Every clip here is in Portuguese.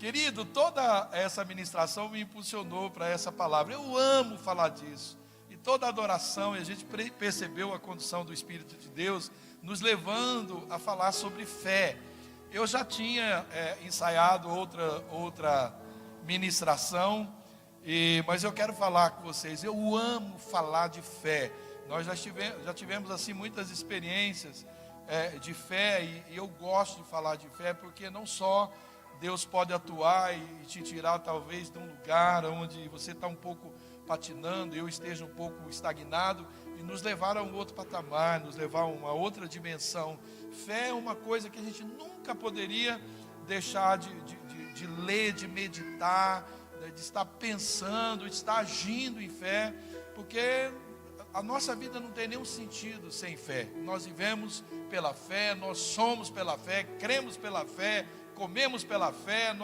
Querido, toda essa ministração me impulsionou para essa palavra. Eu amo falar disso. E toda a adoração, e a gente percebeu a condução do Espírito de Deus, nos levando a falar sobre fé. Eu já tinha ensaiado outra ministração, mas eu quero falar com vocês. Eu amo falar de fé. Nós já tivemos assim muitas experiências de fé, e eu gosto de falar de fé, porque não só Deus pode atuar e te tirar talvez de um lugar onde você está um pouco patinando, eu esteja um pouco estagnado, e nos levar a um outro patamar, nos levar a uma outra dimensão. Fé é uma coisa que a gente nunca poderia deixar de ler, de meditar, de estar pensando, de estar agindo em fé, porque a nossa vida não tem nenhum sentido sem fé. Nós vivemos pela fé, nós somos pela fé, cremos pela fé, comemos pela fé,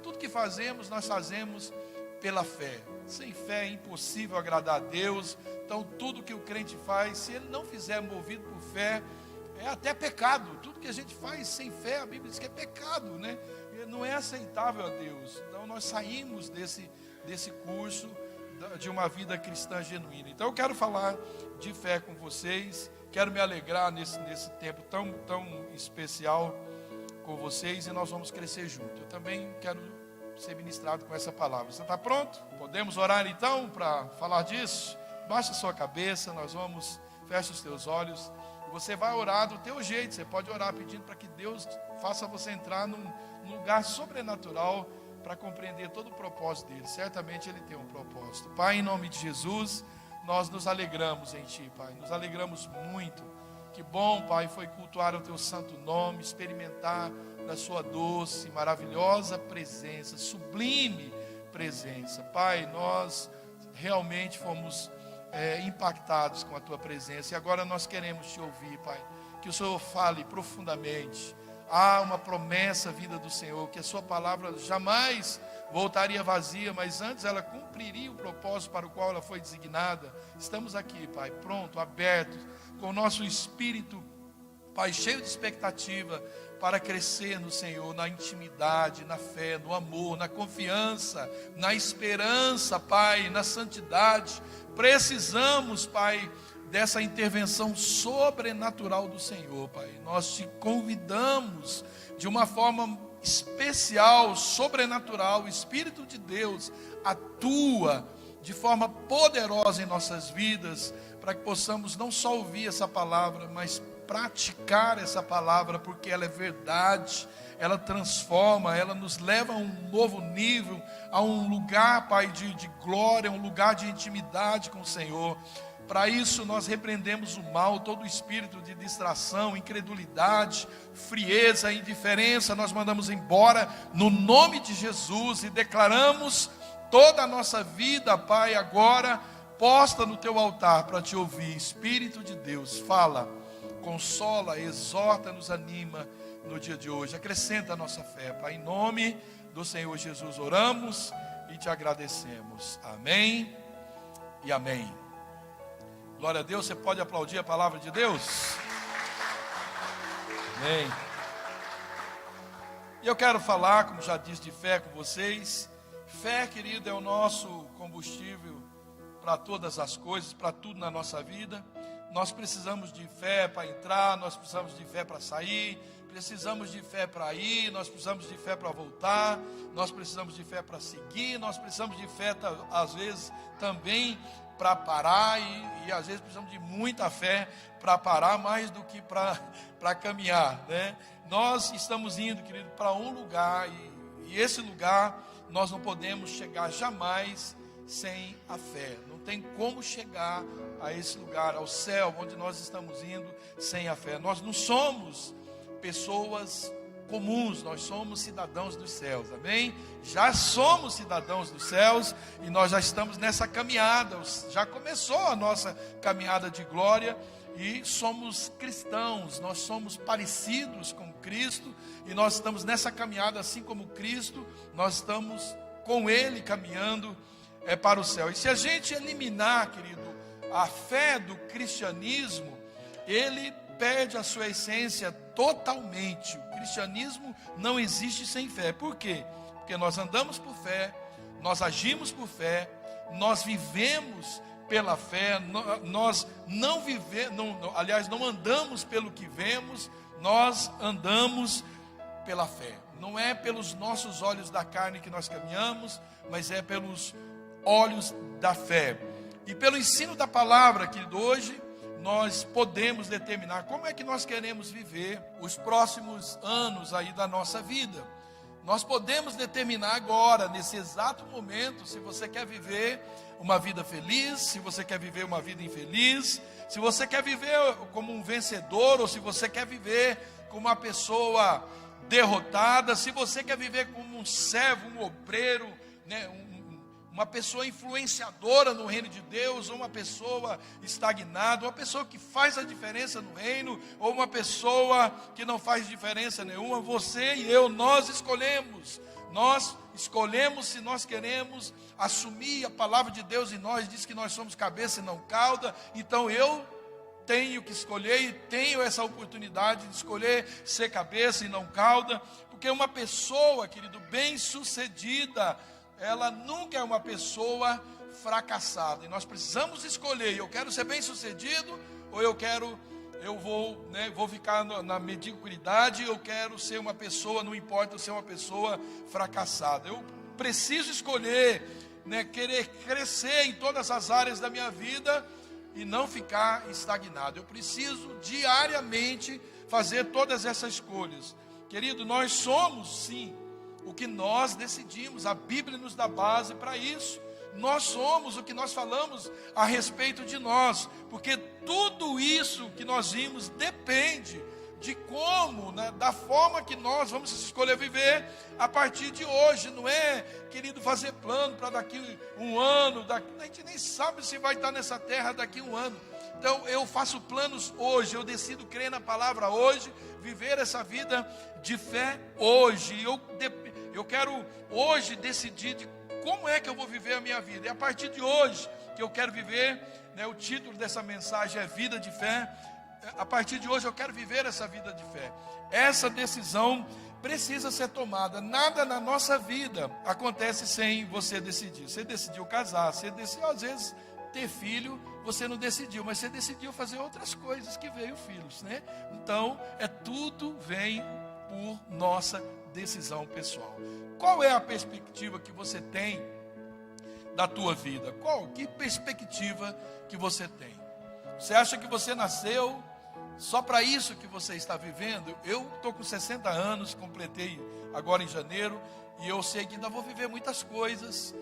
tudo que fazemos, nós fazemos pela fé. Sem fé é impossível agradar a Deus. Então tudo que o crente faz, se ele não fizer movido por fé, é até pecado. Tudo que a gente faz sem fé, a Bíblia diz que é pecado, né? Não é aceitável a Deus. Então nós saímos desse curso de uma vida cristã genuína. Então eu quero falar de fé com vocês, quero me alegrar nesse tempo tão especial com vocês, e nós vamos crescer juntos. Eu também quero ser ministrado com essa palavra. Você está pronto? Podemos orar então para falar disso? Baixa a sua cabeça, fecha os teus olhos, você vai orar do teu jeito. Você pode orar pedindo para que Deus faça você entrar num lugar sobrenatural para compreender todo o propósito dele. Certamente ele tem um propósito. Pai, em nome de Jesus, nós nos alegramos em Ti, Pai, nos alegramos muito. Que bom, Pai, foi cultuar o Teu santo nome, experimentar da Sua doce, maravilhosa presença, sublime presença. Pai, nós realmente fomos impactados com a Tua presença, e agora nós queremos Te ouvir, Pai, que o Senhor fale profundamente. Há uma promessa vinda do Senhor, que a Sua palavra jamais voltaria vazia, mas antes ela cumpriria o propósito para o qual ela foi designada. Estamos aqui, Pai, pronto, abertos, com o nosso espírito, Pai, cheio de expectativa, para crescer no Senhor, na intimidade, na fé, no amor, na confiança, na esperança, Pai, na santidade. Precisamos, Pai, dessa intervenção sobrenatural do Senhor, Pai. Nós te convidamos de uma forma especial, sobrenatural. O Espírito de Deus atua de forma poderosa em nossas vidas, para que possamos não só ouvir essa palavra, mas praticar essa palavra, porque ela é verdade, ela transforma, ela nos leva a um novo nível, a um lugar, Pai, de glória, um lugar de intimidade com o Senhor. Para isso nós repreendemos o mal, todo o espírito de distração, incredulidade, frieza, indiferença, nós mandamos embora no nome de Jesus, e declaramos toda a nossa vida, Pai, agora posta no Teu altar para Te ouvir. Espírito de Deus, fala, consola, exorta, nos anima no dia de hoje, acrescenta a nossa fé, Pai, em nome do Senhor Jesus oramos e Te agradecemos. Amém e amém. Glória a Deus. Você pode aplaudir a palavra de Deus? Amém. E eu quero falar, como já disse, de fé com vocês. Fé, querido, é o nosso combustível para todas as coisas, para tudo na nossa vida. Nós precisamos de fé para entrar, nós precisamos de fé para sair, precisamos de fé para ir, nós precisamos de fé para voltar, nós precisamos de fé para seguir, nós precisamos de fé, às vezes, também para parar, e às vezes precisamos de muita fé para parar, mais do que para caminhar, né? Nós estamos indo, querido, para um lugar, e esse lugar nós não podemos chegar jamais sem a fé. Não tem como chegar a esse lugar, ao céu, onde nós estamos indo, sem a fé. Nós não somos pessoas comuns, nós somos cidadãos dos céus, amém? Já somos cidadãos dos céus, e nós já estamos nessa caminhada, já começou a nossa caminhada de glória, e somos cristãos, nós somos parecidos com Cristo, e nós estamos nessa caminhada assim como Cristo, nós estamos com Ele caminhando para o céu. E se a gente eliminar, querido, a fé do cristianismo, ele perde a sua essência totalmente. O cristianismo não existe sem fé. Por quê? Porque nós andamos por fé, nós agimos por fé, nós vivemos pela fé, nós não vivemos, aliás, não andamos pelo que vemos, nós andamos pela fé. Não é pelos nossos olhos da carne que nós caminhamos, mas é pelos olhos da fé. E pelo ensino da palavra, que hoje nós podemos determinar como é que nós queremos viver os próximos anos aí da nossa vida. Nós podemos determinar agora, nesse exato momento, se você quer viver uma vida feliz, se você quer viver uma vida infeliz, se você quer viver como um vencedor, ou se você quer viver como uma pessoa derrotada, se você quer viver como um servo, um obreiro, né, uma pessoa influenciadora no reino de Deus, ou uma pessoa estagnada, uma pessoa que faz a diferença no reino, ou uma pessoa que não faz diferença nenhuma. Você e eu, nós escolhemos se nós queremos assumir a palavra de Deus em nós. Diz que nós somos cabeça e não cauda. Então eu tenho que escolher, e tenho essa oportunidade de escolher ser cabeça e não cauda, porque uma pessoa, querido, bem-sucedida, ela nunca é uma pessoa fracassada. E nós precisamos escolher: eu quero ser bem-sucedido, ou eu vou ficar na mediocridade, eu quero ser uma pessoa, não importa eu ser uma pessoa fracassada. Eu preciso escolher, querer crescer em todas as áreas da minha vida e não ficar estagnado. Eu preciso diariamente fazer todas essas escolhas. Querido, nós somos sim o que nós decidimos. A Bíblia nos dá base para isso. Nós somos o que nós falamos a respeito de nós, porque tudo isso que nós vimos depende de como, da forma que nós vamos escolher viver a partir de hoje. Não é, querido, fazer plano para daqui um ano, a gente nem sabe se vai estar nessa terra daqui um ano. Então eu faço planos hoje, eu decido crer na palavra hoje, viver essa vida de fé hoje. Eu quero hoje decidir de como é que eu vou viver a minha vida. É a partir de hoje que eu quero viver, o título dessa mensagem é Vida de Fé. A partir de hoje eu quero viver essa vida de fé. Essa decisão precisa ser tomada. Nada na nossa vida acontece sem você decidir. Você decidiu casar, você decidiu às vezes ter filho, você não decidiu, mas você decidiu fazer outras coisas que veio filhos, Então, tudo vem por nossa decisão pessoal. Qual é a perspectiva que você tem da tua vida? Que perspectiva que você tem? Você acha que você nasceu só para isso que você está vivendo? Eu estou com 60 anos, completei agora em janeiro, e eu sei que ainda vou viver muitas coisas,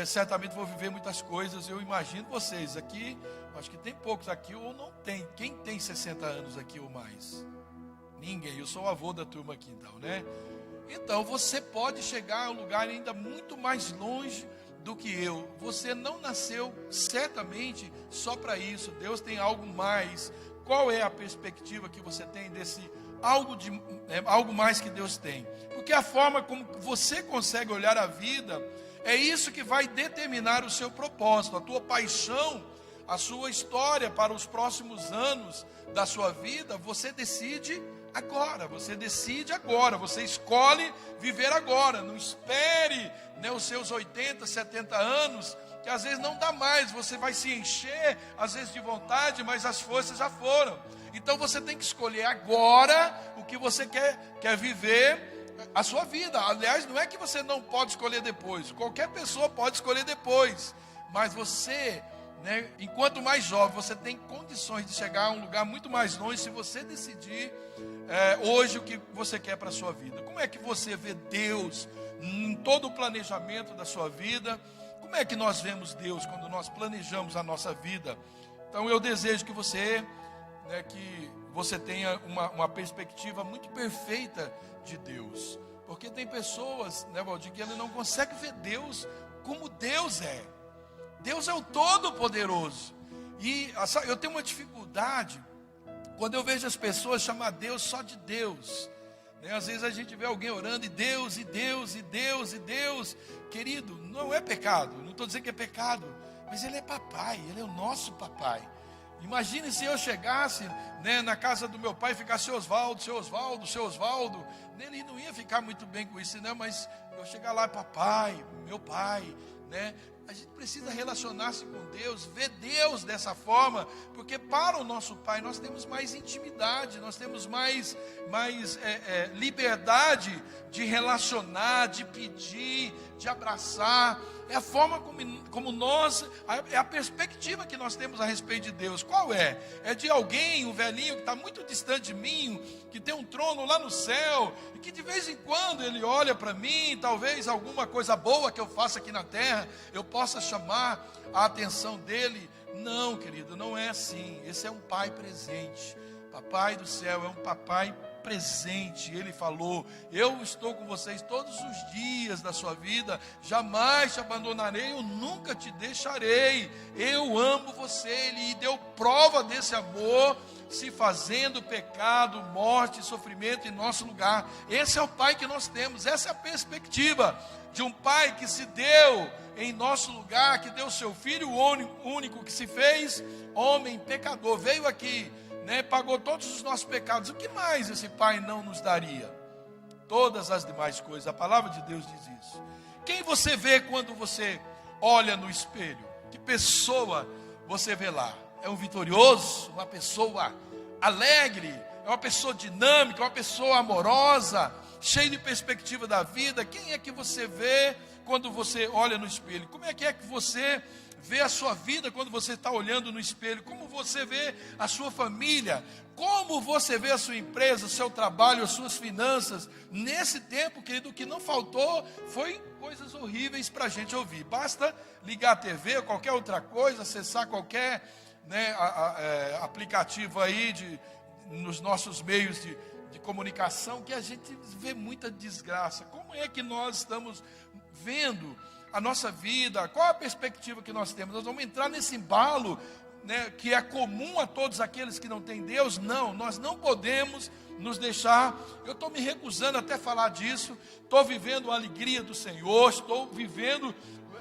certamente vou viver muitas coisas. Eu imagino vocês aqui, acho que tem poucos aqui ou não tem. Quem tem 60 anos aqui ou mais? Ninguém. Eu sou o avô da turma aqui então, Então você pode chegar a um lugar ainda muito mais longe do que eu. Você não nasceu certamente só para isso. Deus tem algo mais. Qual é a perspectiva que você tem desse algo mais que Deus tem? Porque a forma como você consegue olhar a vida é isso que vai determinar o seu propósito, a tua paixão, a sua história para os próximos anos da sua vida. Você decide agora, você escolhe viver agora. Não espere os seus 80, 70 anos, que às vezes não dá mais. Você vai se encher às vezes de vontade, mas as forças já foram. Então você tem que escolher agora o que você quer viver a sua vida. Aliás, não é que você não pode escolher depois, qualquer pessoa pode escolher depois, mas você, enquanto mais jovem, você tem condições de chegar a um lugar muito mais longe se você decidir hoje o que você quer para a sua vida. Como é que você vê Deus em todo o planejamento da sua vida? Como é que nós vemos Deus quando nós planejamos a nossa vida? Então eu desejo que você tenha uma perspectiva muito perfeita de Deus, porque tem pessoas, Valdir, que ele não consegue ver Deus como Deus é. Deus é o Todo-Poderoso, e eu tenho uma dificuldade quando eu vejo as pessoas chamar Deus só de Deus. Às vezes a gente vê alguém orando e Deus, e Deus, e Deus, e Deus. Querido, não é pecado, não estou dizendo que é pecado, mas Ele é papai, Ele é o nosso papai. Imagine se eu chegasse, né, na casa do meu pai e ficasse seu Oswaldo. Ele não ia ficar muito bem com isso, né? Mas eu chegar lá, papai, meu pai, né? A gente precisa relacionar-se com Deus, ver Deus dessa forma, porque para o nosso Pai nós temos mais intimidade, nós temos mais liberdade de relacionar, de pedir, de abraçar. É a forma como nós, é a perspectiva que nós temos a respeito de Deus. Qual é? É de alguém, um velhinho que está muito distante de mim, que tem um trono lá no céu, e que de vez em quando ele olha para mim, talvez alguma coisa boa que eu faça aqui na terra, eu possa chamar a atenção dele. Não, querido, não é assim. Esse é um pai presente. Papai do céu é um papai presente. Ele falou: eu estou com vocês todos os dias da sua vida, jamais te abandonarei, eu nunca te deixarei, eu amo você. Ele deu prova desse amor, se fazendo pecado, morte e sofrimento em nosso lugar. Esse é o pai que nós temos, essa é a perspectiva de um pai que se deu em nosso lugar, que deu seu filho único, que se fez homem pecador, veio aqui, né, pagou todos os nossos pecados. O que mais esse pai não nos daria? Todas as demais coisas. A palavra de Deus diz isso. Quem você vê quando você olha no espelho? Que pessoa você vê lá? É um vitorioso? Uma pessoa alegre? É uma pessoa dinâmica? Uma pessoa amorosa? Cheia de perspectiva da vida? Quem é que você vê quando você olha no espelho? Como é que você vê a sua vida quando você está olhando no espelho? Como você vê a sua família? Como você vê a sua empresa, o seu trabalho, as suas finanças? Nesse tempo, querido, o que não faltou foi coisas horríveis para a gente ouvir. Basta ligar a TV ou qualquer outra coisa, acessar qualquer, né, aplicativo aí nos nossos meios de comunicação, que a gente vê muita desgraça. Como é que nós estamos vendo a nossa vida? Qual a perspectiva que nós temos? Nós vamos entrar nesse embalo, né, que é comum a todos aqueles que não têm Deus? Não, nós não podemos nos deixar. Eu estou me recusando até falar disso. Estou vivendo a alegria do Senhor, estou vivendo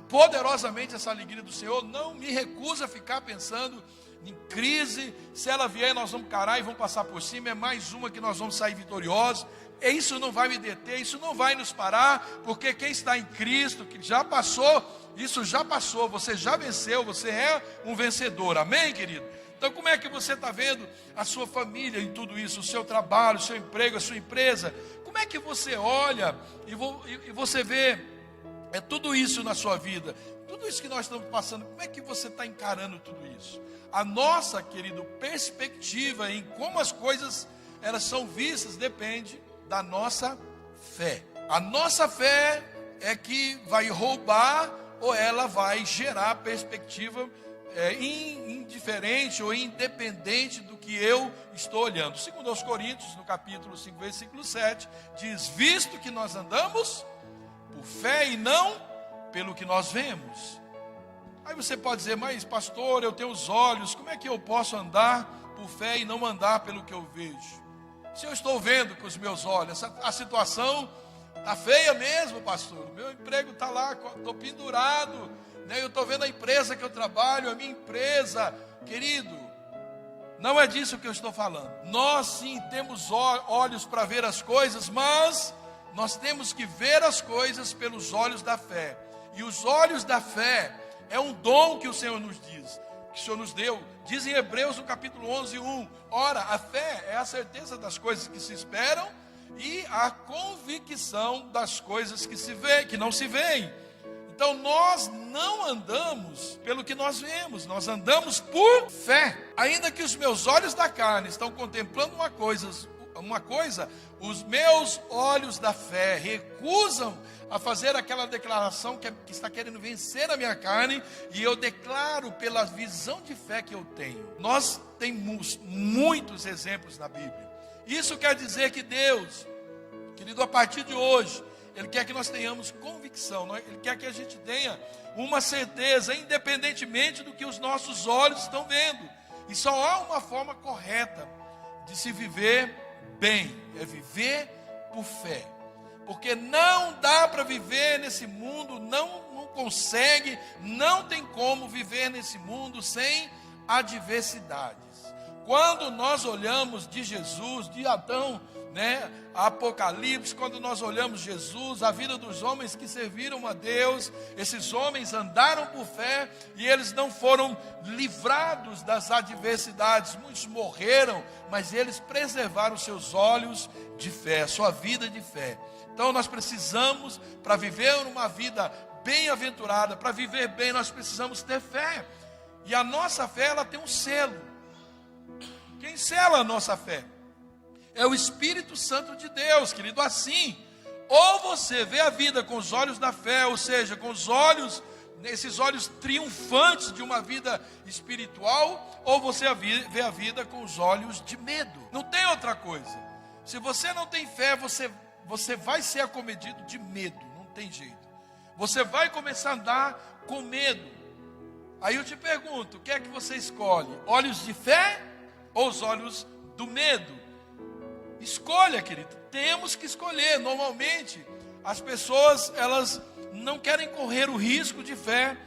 poderosamente essa alegria do Senhor. Não me recuso a ficar pensando em crise. Se ela vier, nós vamos encarar e vamos passar por cima. É mais uma que nós vamos sair vitoriosos. Isso não vai me deter, isso não vai nos parar, porque quem está em Cristo, que já passou, isso já passou, você já venceu, você é um vencedor. Amém, querido? Então, como é que você está vendo a sua família em tudo isso, o seu trabalho, o seu emprego, a sua empresa? Como é que você olha e você vê tudo isso na sua vida? Tudo isso que nós estamos passando, como é que você está encarando tudo isso? A nossa, querido, perspectiva em como as coisas elas são vistas depende da nossa fé. A nossa fé é que vai roubar ou ela vai gerar perspectiva indiferente ou independente do que eu estou olhando. Segundo aos Coríntios, no capítulo 5, versículo 7, diz: visto que nós andamos por fé e não pelo que nós vemos. Aí você pode dizer: mas pastor, eu tenho os olhos, como é que eu posso andar por fé e não andar pelo que eu vejo? Se eu estou vendo com os meus olhos, a situação está feia mesmo, pastor. O meu emprego está lá, estou pendurado, né? Eu estou vendo a empresa que eu trabalho, a minha empresa. Querido, não é disso que eu estou falando. Nós sim temos olhos para ver as coisas, mas nós temos que ver as coisas pelos olhos da fé. E os olhos da fé é um dom que o Senhor nos diz, que o Senhor nos deu. Diz em Hebreus no capítulo 11, 1. Ora, a fé é a certeza das coisas que se esperam e a convicção das coisas que não se veem. Então nós não andamos pelo que nós vemos, nós andamos por fé. Ainda que os meus olhos da carne estão contemplando uma coisa, os meus olhos da fé recusam a fazer aquela declaração que está querendo vencer a minha carne, e eu declaro pela visão de fé que eu tenho. Nós temos muitos exemplos na Bíblia. Isso quer dizer que Deus, querido, a partir de hoje, Ele quer que nós tenhamos convicção, Ele quer que a gente tenha uma certeza, independentemente do que os nossos olhos estão vendo. E só há uma forma correta de se viver bem, é viver por fé. Porque não dá para viver nesse mundo, não consegue, não tem como viver nesse mundo sem adversidades. Quando nós olhamos de Jesus, de Adão, Apocalipse, quando nós olhamos Jesus, a vida dos homens que serviram a Deus, esses homens andaram por fé e eles não foram livrados das adversidades. Muitos morreram, mas eles preservaram seus olhos de fé, sua vida de fé. Então nós precisamos, para viver uma vida bem-aventurada, para viver bem, nós precisamos ter fé. E a nossa fé, ela tem um selo. Quem sela a nossa fé? É o Espírito Santo de Deus, querido. Assim, ou você vê a vida com os olhos da fé, ou seja, com os olhos, esses olhos triunfantes de uma vida espiritual, ou você vê a vida com os olhos de medo. Não tem outra coisa. Se você não tem fé, você vai ser acometido de medo, não tem jeito. Você vai começar a andar com medo. Aí eu te pergunto, o que é que você escolhe? Olhos de fé ou os olhos do medo? Escolha, querido, temos que escolher. Normalmente, as pessoas, elas não querem correr o risco de fé,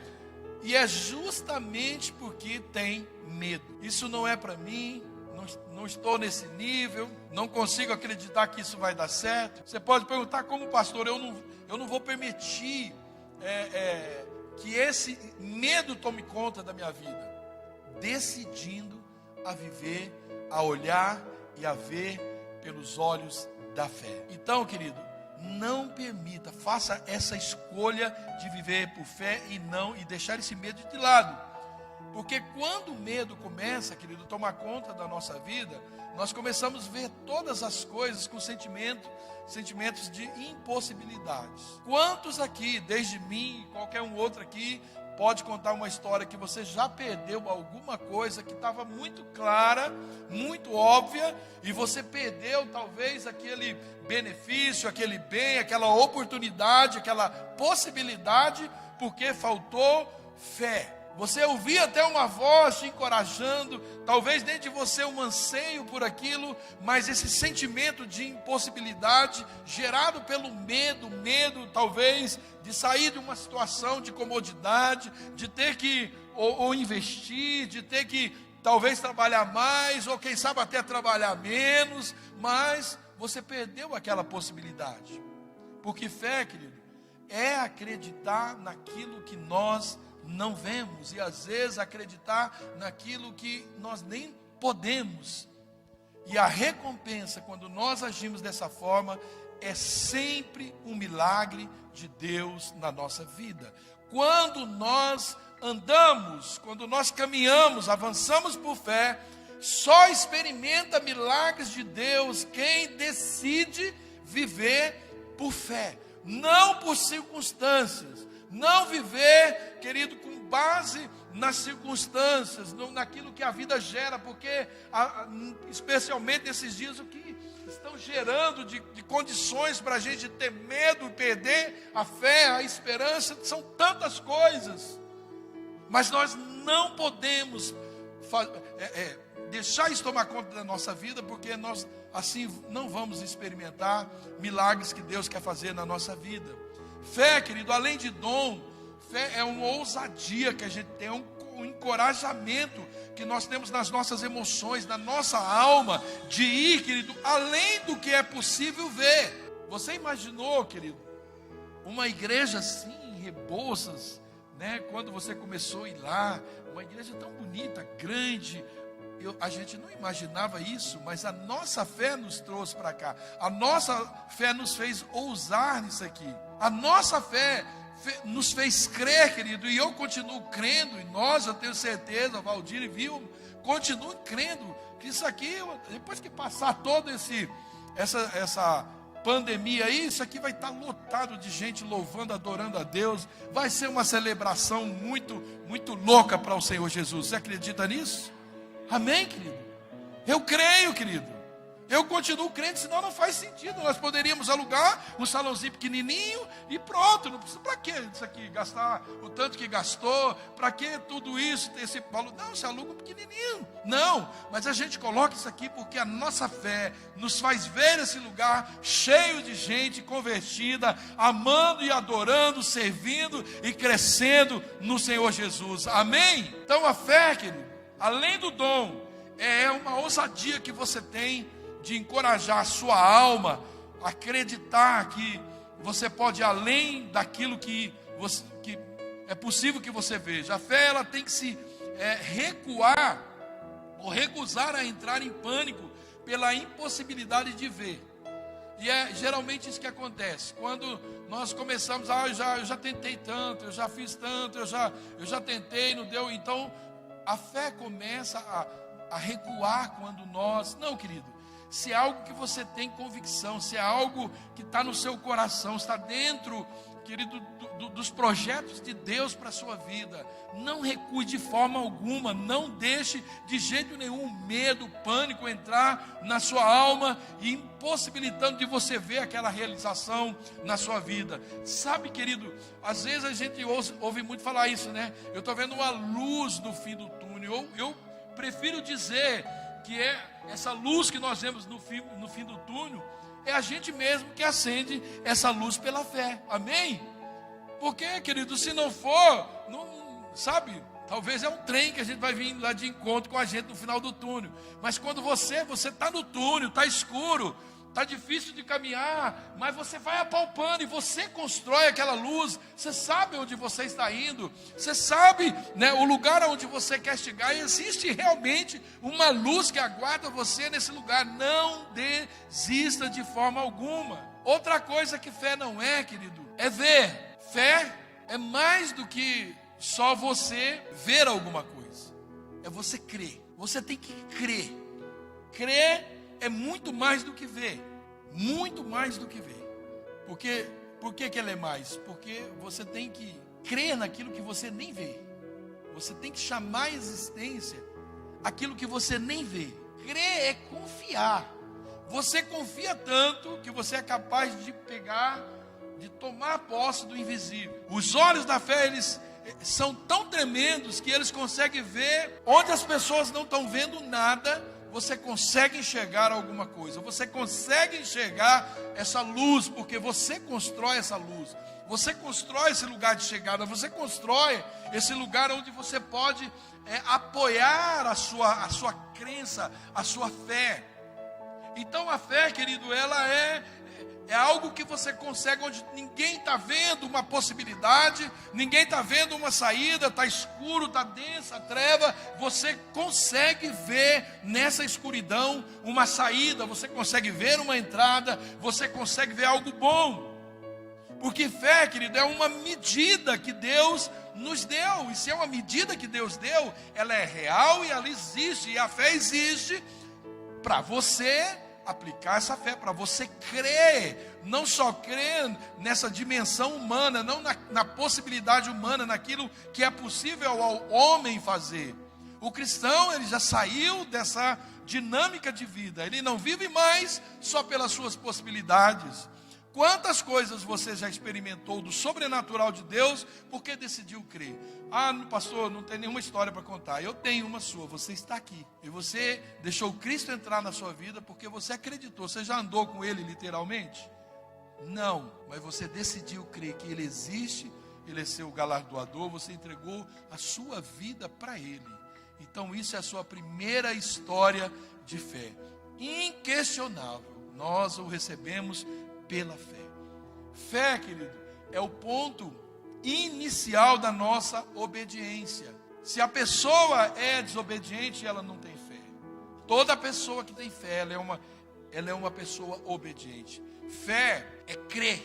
e é justamente porque tem medo. Isso não é para mim, não estou nesse nível, não consigo acreditar que isso vai dar certo. Você pode perguntar, como pastor, eu não vou permitir que esse medo tome conta da minha vida. Decidindo a viver, a olhar e a ver pelos olhos da fé. Então, querido, não permita, faça essa escolha de viver por fé e deixar esse medo de lado. Porque quando o medo começa, querido, a tomar conta da nossa vida, nós começamos a ver todas as coisas com sentimentos de impossibilidades. Quantos aqui, desde mim e qualquer um outro aqui, pode contar uma história que você já perdeu alguma coisa que estava muito clara, muito óbvia, e você perdeu talvez aquele benefício, aquele bem, aquela oportunidade, aquela possibilidade, porque faltou fé. Você ouvia até uma voz te encorajando, talvez dentro de você um anseio por aquilo, mas esse sentimento de impossibilidade, gerado pelo medo talvez de sair de uma situação de comodidade, de ter que ou investir, de ter que talvez trabalhar mais, ou quem sabe até trabalhar menos, mas você perdeu aquela possibilidade. Porque fé, querido, é acreditar naquilo que nós não vemos, e às vezes acreditar naquilo que nós nem podemos. E a recompensa, quando nós agimos dessa forma, é sempre um milagre de Deus na nossa vida. Quando nós andamos, quando nós caminhamos, avançamos por fé, só experimenta milagres de Deus quem decide viver por fé, não por circunstâncias. Não viver, querido, com base nas circunstâncias, naquilo que a vida gera, porque especialmente nesses dias o que estão gerando de condições para a gente ter medo, perder a fé, a esperança, são tantas coisas. Mas nós não podemos deixar isso tomar conta da nossa vida, porque nós assim não vamos experimentar milagres que Deus quer fazer na nossa vida. Fé, querido, além de dom, fé é uma ousadia que a gente tem, um encorajamento que nós temos nas nossas emoções, na nossa alma, de ir, querido, além do que é possível ver. Você imaginou, querido, uma igreja assim, em Rebouças, quando você começou a ir lá, uma igreja tão bonita, grande. A gente não imaginava isso, mas a nossa fé nos trouxe para cá. A nossa fé nos fez ousar nisso aqui. A nossa fé nos fez crer, querido, e eu continuo crendo, e eu tenho certeza, Valdir e Vil, continuo crendo, que isso aqui, depois que passar toda essa pandemia aí, isso aqui vai estar lotado de gente louvando, adorando a Deus, vai ser uma celebração muito, muito louca para o Senhor Jesus. Você acredita nisso? Amém, querido? Eu creio, querido. Eu continuo crendo, senão não faz sentido. Nós poderíamos alugar um salãozinho pequenininho e pronto. Não precisa, para que isso aqui? Gastar o tanto que gastou? Para que tudo isso? Ter esse valor? Não, se aluga um pequenininho. Não, mas a gente coloca isso aqui porque a nossa fé nos faz ver esse lugar cheio de gente convertida, amando e adorando, servindo e crescendo no Senhor Jesus. Amém? Então a fé, querido, além do dom, é uma ousadia que você tem de encorajar a sua alma a acreditar que você pode ir além daquilo que é possível que você veja. A fé, ela tem que se recuar ou recusar a entrar em pânico pela impossibilidade de ver. E é geralmente isso que acontece. Quando nós começamos, eu já tentei tanto, eu já fiz tanto, eu já tentei, não deu. Então, a fé começa a recuar quando nós... Não, querido, se é algo que você tem convicção, se é algo que está no seu coração, está dentro, querido, dos projetos de Deus para a sua vida, não recue de forma alguma, não deixe de jeito nenhum o medo, o pânico entrar na sua alma e impossibilitando de você ver aquela realização na sua vida. Sabe, querido, às vezes a gente ouve muito falar isso, né? Eu estou vendo uma luz no fim do túnel. Eu prefiro dizer que é essa luz que nós vemos no fim do túnel, é a gente mesmo que acende essa luz pela fé. Amém? Porque, querido, se não for, sabe, talvez é um trem que a gente vai vir lá de encontro com a gente no final do túnel. Mas quando você está no túnel, está escuro, está difícil de caminhar, mas você vai apalpando e você constrói aquela luz. Você sabe onde você está indo, você sabe, né, o lugar onde você quer chegar, e existe realmente uma luz que aguarda você nesse lugar. Não desista de forma alguma. Outra coisa que fé não é, querido, é ver. Fé é mais do que só você ver alguma coisa, é você crer. Você tem que crer. Crer é muito mais do que ver, muito mais do que ver. Por que ela é mais? Porque você tem que crer naquilo que você nem vê. Você tem que chamar a existência aquilo que você nem vê. Crer é confiar. Você confia tanto que você é capaz de pegar, de tomar posse do invisível. Os olhos da fé, eles são tão tremendos que eles conseguem ver onde as pessoas não estão vendo nada. Você consegue enxergar alguma coisa, você consegue enxergar essa luz, porque você constrói essa luz, você constrói esse lugar de chegada, você constrói esse lugar onde você pode apoiar a sua crença, a sua fé. Então a fé, querido, ela é algo que você consegue, onde ninguém está vendo uma possibilidade, ninguém está vendo uma saída, está escuro, está densa a treva, você consegue ver nessa escuridão uma saída, você consegue ver uma entrada, você consegue ver algo bom. Porque fé, querido, é uma medida que Deus nos deu, e se é uma medida que Deus deu, ela é real e ela existe, e a fé existe para você aplicar essa fé, para você crer, não só crer nessa dimensão humana, não na possibilidade humana, naquilo que é possível ao homem fazer. O cristão, ele já saiu dessa dinâmica de vida, ele não vive mais só pelas suas possibilidades. Quantas coisas você já experimentou do sobrenatural de Deus, porque decidiu crer? Ah, pastor, não tem nenhuma história para contar. Eu tenho uma sua, você está aqui. E você deixou Cristo entrar na sua vida porque você acreditou. Você já andou com Ele literalmente? Não, mas você decidiu crer que Ele existe, Ele é seu galardoador, você entregou a sua vida para Ele. Então isso é a sua primeira história de fé. Inquestionável, nós o recebemos pela fé. Fé, querido, é o ponto inicial da nossa obediência. Se a pessoa é desobediente, ela não tem fé. Toda pessoa que tem fé, ela é uma pessoa obediente. Fé é crer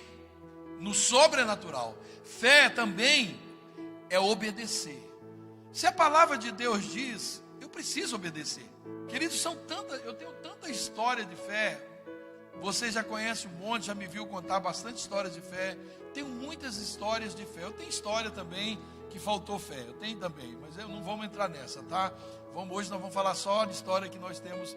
no sobrenatural. Fé também é obedecer. Se a palavra de Deus diz, eu preciso obedecer. Queridos, eu tenho tanta história de fé. Você já conhece um monte, já me viu contar bastante histórias de fé. Tenho muitas histórias de fé. Eu tenho história também que faltou fé. Eu tenho também, mas não vamos entrar nessa, tá? Hoje nós vamos falar só de história que nós temos,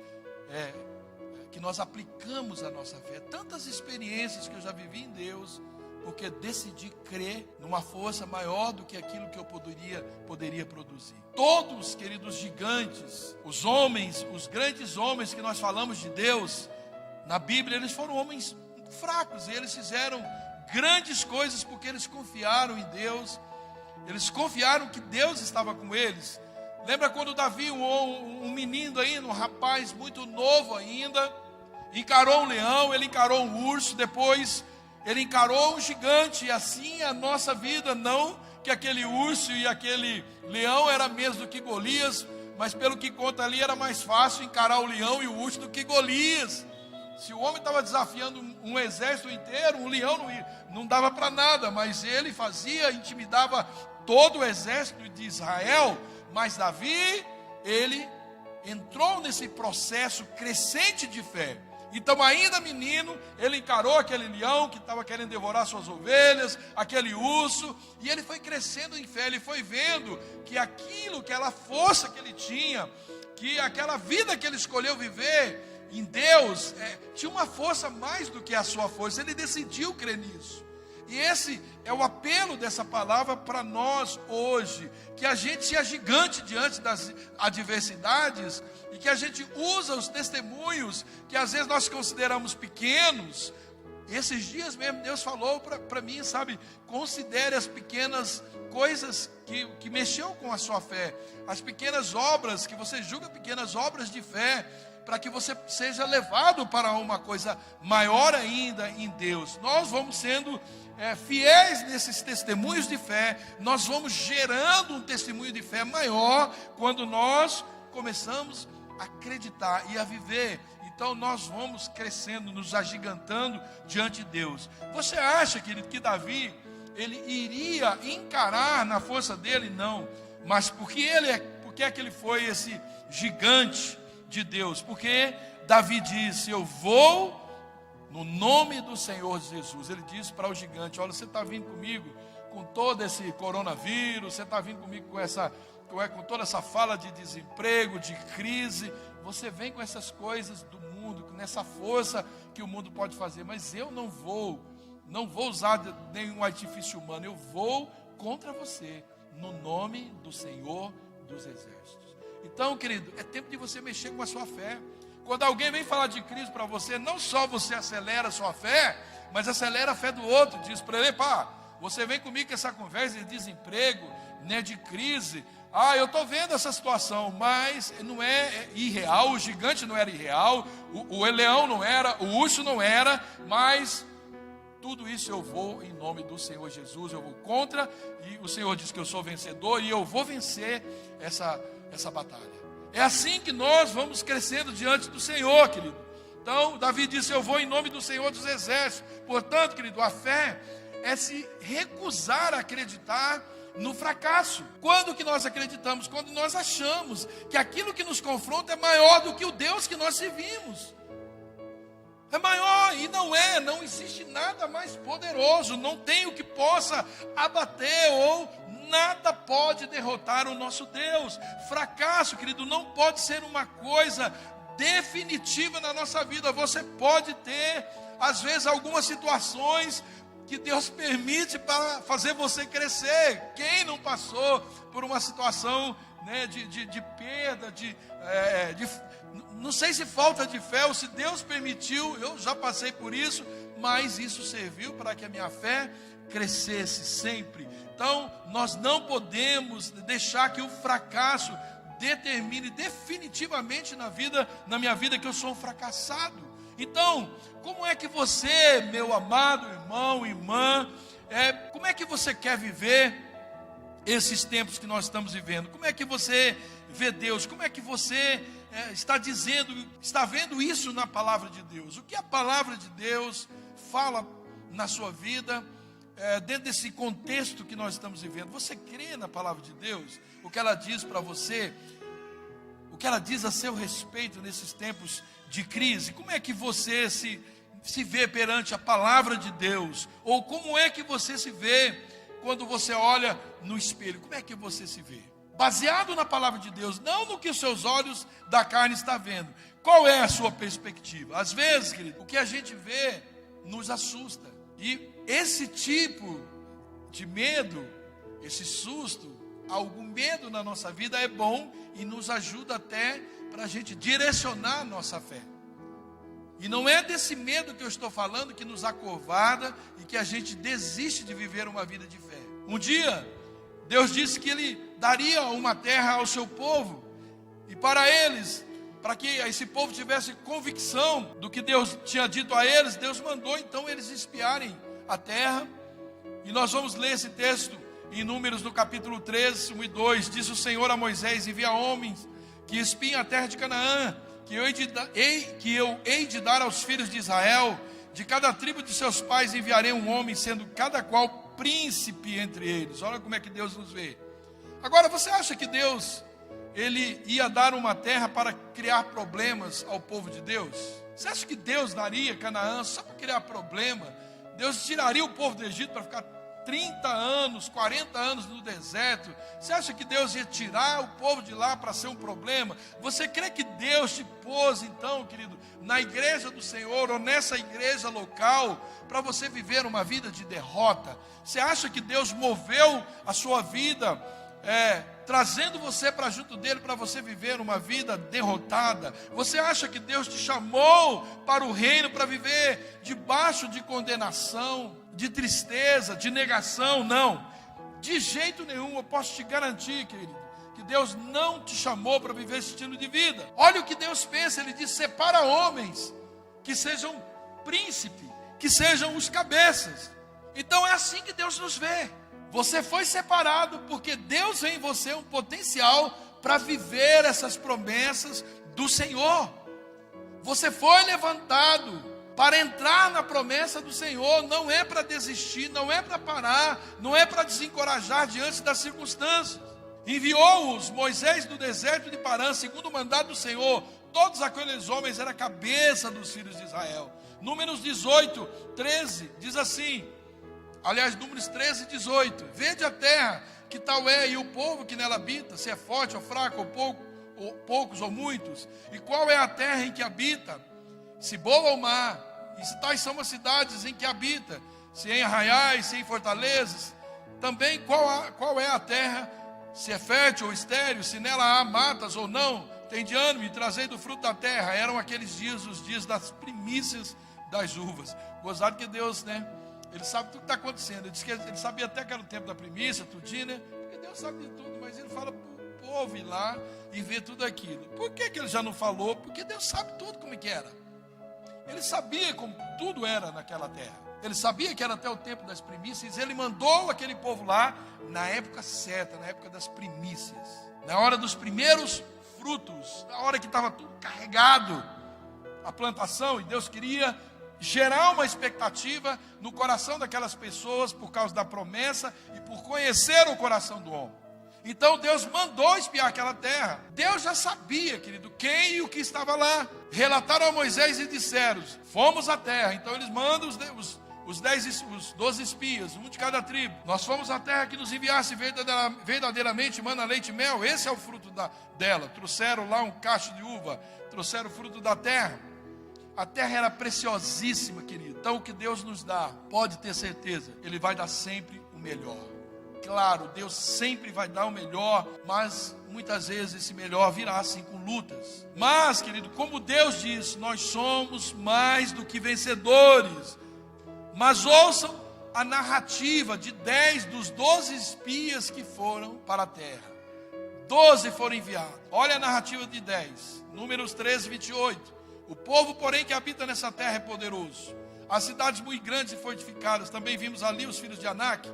que nós aplicamos a nossa fé. Tantas experiências que eu já vivi em Deus, porque decidi crer numa força maior do que aquilo que eu poderia produzir. Todos, queridos gigantes, os homens, os grandes homens que nós falamos de Deus, na Bíblia, eles foram homens fracos, e eles fizeram grandes coisas porque eles confiaram em Deus, eles confiaram que Deus estava com eles. Lembra quando Davi, um menino ainda, um rapaz muito novo ainda, encarou um leão, ele encarou um urso, depois ele encarou um gigante. E assim a nossa vida, não que aquele urso e aquele leão era menos do que Golias, mas pelo que conta ali, era mais fácil encarar o leão e o urso do que Golias. Se o homem estava desafiando um exército inteiro, um leão não dava para nada, mas ele fazia, intimidava todo o exército de Israel. Mas Davi, ele entrou nesse processo crescente de fé. Então, ainda menino, ele encarou aquele leão que estava querendo devorar suas ovelhas, aquele urso, e ele foi crescendo em fé. Ele foi vendo que aquela força que ele tinha, que aquela vida que ele escolheu viver em Deus, tinha uma força mais do que a sua força. Ele decidiu crer nisso. E esse é o apelo dessa palavra para nós hoje, que a gente se agigante diante das adversidades, e que a gente usa os testemunhos que às vezes nós consideramos pequenos. Esses dias mesmo Deus falou para mim, sabe, considere as pequenas coisas que mexeu com a sua fé, as pequenas obras que você julga pequenas obras de fé, para que você seja levado para uma coisa maior ainda em Deus. Nós vamos sendo fiéis nesses testemunhos de fé, nós vamos gerando um testemunho de fé maior, quando nós começamos a acreditar e a viver. Então nós vamos crescendo, nos agigantando diante de Deus. Você acha, querido, que Davi, ele iria encarar na força dele? Não, mas porque é que ele foi esse gigante de Deus? Porque Davi disse: eu vou no nome do Senhor Jesus. Ele disse para o gigante: olha, você está vindo comigo com todo esse coronavírus, você está vindo comigo com toda essa fala de desemprego, de crise, você vem com essas coisas do mundo, nessa força que o mundo pode fazer, mas eu não vou usar nenhum artifício humano, eu vou contra você, no nome do Senhor dos Exércitos. Então, querido, é tempo de você mexer com a sua fé. Quando alguém vem falar de crise para você, não só você acelera a sua fé, mas acelera a fé do outro. Diz para ele: pá, você vem comigo com essa conversa de desemprego, né, de crise. Eu estou vendo essa situação, mas não é irreal. O gigante não era irreal, o leão não era, o urso não era, mas tudo isso eu vou em nome do Senhor Jesus. Eu vou contra, e o Senhor diz que eu sou vencedor, e eu vou vencer essa batalha. É assim que nós vamos crescendo diante do Senhor, querido. Então, Davi disse: eu vou em nome do Senhor dos Exércitos. Portanto, querido, a fé é se recusar a acreditar no fracasso. Quando que nós acreditamos? Quando nós achamos que aquilo que nos confronta é maior do que o Deus que nós servimos. É maior, e não existe nada mais poderoso, não tem o que possa abater, ou nada pode derrotar o nosso Deus. Fracasso, querido, não pode ser uma coisa definitiva na nossa vida. Você pode ter, às vezes, algumas situações que Deus permite para fazer você crescer. Quem não passou por uma situação, né, de perda, não sei se falta de fé ou se Deus permitiu, eu já passei por isso, mas isso serviu para que a minha fé crescesse sempre. Então, nós não podemos deixar que o fracasso determine definitivamente na minha vida, que eu sou um fracassado. Então, como é que você, meu amado irmão, irmã, como é que você quer viver esses tempos que nós estamos vivendo? Como é que você vê Deus? Como é que você está vendo isso na palavra de Deus? O que a palavra de Deus fala na sua vida, dentro desse contexto que nós estamos vivendo? Você crê na palavra de Deus? O que ela diz para você? O que ela diz a seu respeito nesses tempos de crise? Como é que você se vê perante a palavra de Deus? Ou como é que você se vê quando você olha no espelho? Como é que você se vê? Baseado na palavra de Deus, não no que os seus olhos da carne estão vendo. Qual é a sua perspectiva? Às vezes, querido, o que a gente vê nos assusta. E esse tipo de medo, esse susto, algum medo na nossa vida é bom e nos ajuda até para a gente direcionar a nossa fé. E não é desse medo que eu estou falando que nos acovarda e que a gente desiste de viver uma vida de fé. Um dia, Deus disse que Ele daria uma terra ao seu povo. E para eles, para que esse povo tivesse convicção do que Deus tinha dito a eles, Deus mandou então eles espiarem a terra. E nós vamos ler esse texto em Números no capítulo 13, 1 e 2. Diz o Senhor a Moisés: envia homens que espiem a terra de Canaã, que eu hei de dar aos filhos de Israel. De cada tribo de seus pais enviarei um homem, sendo cada qual príncipe entre eles. Olha como é que Deus nos vê. Agora, você acha que Deus, Ele ia dar uma terra para criar problemas ao povo de Deus? Você acha que Deus daria Canaã só para criar problema? Deus tiraria o povo do Egito para ficar 30 anos, 40 anos no deserto? Você acha que Deus ia tirar o povo de lá para ser um problema? Você crê que Deus te pôs então, querido, na igreja do Senhor ou nessa igreja local para você viver uma vida de derrota? Você acha que Deus moveu a sua vida trazendo você para junto dele para você viver uma vida derrotada? Você acha que Deus te chamou para o reino para viver debaixo de condenação, de tristeza, de negação? Não, de jeito nenhum. Eu posso te garantir, querido, que Deus não te chamou para viver esse estilo de vida. Olha o que Deus pensa. Ele diz: separa homens que sejam príncipe, que sejam os cabeças. Então é assim que Deus nos vê. Você foi separado porque Deus vê em você um potencial para viver essas promessas do Senhor. Você foi levantado para entrar na promessa do Senhor. Não é para desistir, não é para parar, não é para desencorajar diante das circunstâncias. Enviou-os Moisés do deserto de Parã, segundo o mandado do Senhor. Todos aqueles homens eram a cabeça dos filhos de Israel. Números 18, 13, diz assim. Aliás, Números 13, 18. Vede a terra, que tal é, e o povo que nela habita, se é forte ou fraco, ou poucos ou muitos. E qual é a terra em que habita? Se boa ou má. E se tais são as cidades em que habita, se em arraiais, se em fortalezas. Também qual é a terra, se é fértil ou estéril, se nela há matas ou não. Tende ânimo e trazei do fruto da terra. Eram aqueles dias, os dias das primícias das uvas. Gozado que Deus, né? Ele sabe tudo que está acontecendo. Ele disse que ele sabia até que era o tempo da primícia, tudinho, né? Porque Deus sabe de tudo, mas ele fala para o povo ir lá e ver tudo aquilo. Por que ele já não falou? Porque Deus sabe tudo como é que era. Ele sabia como tudo era naquela terra. Ele sabia que era até o tempo das primícias. Ele mandou aquele povo lá na época certa, na época das primícias, na hora dos primeiros frutos, na hora que estava tudo carregado, a plantação, e Deus queria gerar uma expectativa no coração daquelas pessoas por causa da promessa e por conhecer o coração do homem. Então Deus mandou espiar aquela terra. Deus já sabia, querido, quem e o que estava lá. Relataram a Moisés e disseram: fomos à terra. Então eles mandam os 12 espias, um de cada tribo. Nós fomos à terra que nos enviasse verdadeiramente mana, leite e mel. Esse é o fruto dela. Trouxeram lá um cacho de uva, trouxeram o fruto da terra. A terra era preciosíssima, querido. Então o que Deus nos dá, pode ter certeza, Ele vai dar sempre o melhor. Claro, Deus sempre vai dar o melhor, mas muitas vezes esse melhor virá assim com lutas. Mas, querido, como Deus diz, nós somos mais do que vencedores. Mas ouçam a narrativa de 10 dos 12 espias que foram para a terra. 12 foram enviados. Olha a narrativa de 10. Números 13, 28. O povo, porém, que habita nessa terra é poderoso. As cidades muito grandes e fortificadas. Também vimos ali os filhos de Anak.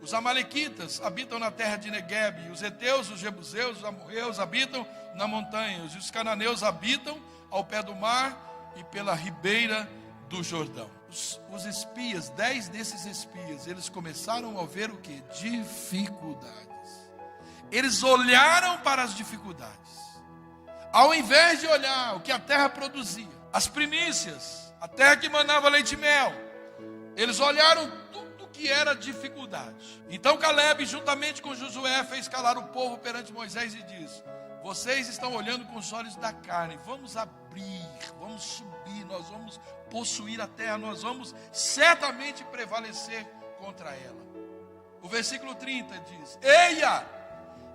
Os amalequitas habitam na terra de Neguebe. Os heteus, os jebuseus, os amorreus habitam na montanha. Os cananeus habitam ao pé do mar e pela ribeira do Jordão. Os espias, 10 desses espias, eles começaram a ver o que? Dificuldades. Eles olharam para as dificuldades. Ao invés de olhar o que a terra produzia, as primícias, a terra que manava leite e mel, eles olharam tudo que era dificuldade. Então Caleb, juntamente com Josué, fez calar o povo perante Moisés e disse: vocês estão olhando com os olhos da carne, vamos abrir, vamos subir, nós vamos possuir a terra, nós vamos certamente prevalecer contra ela. O versículo 30 diz: eia,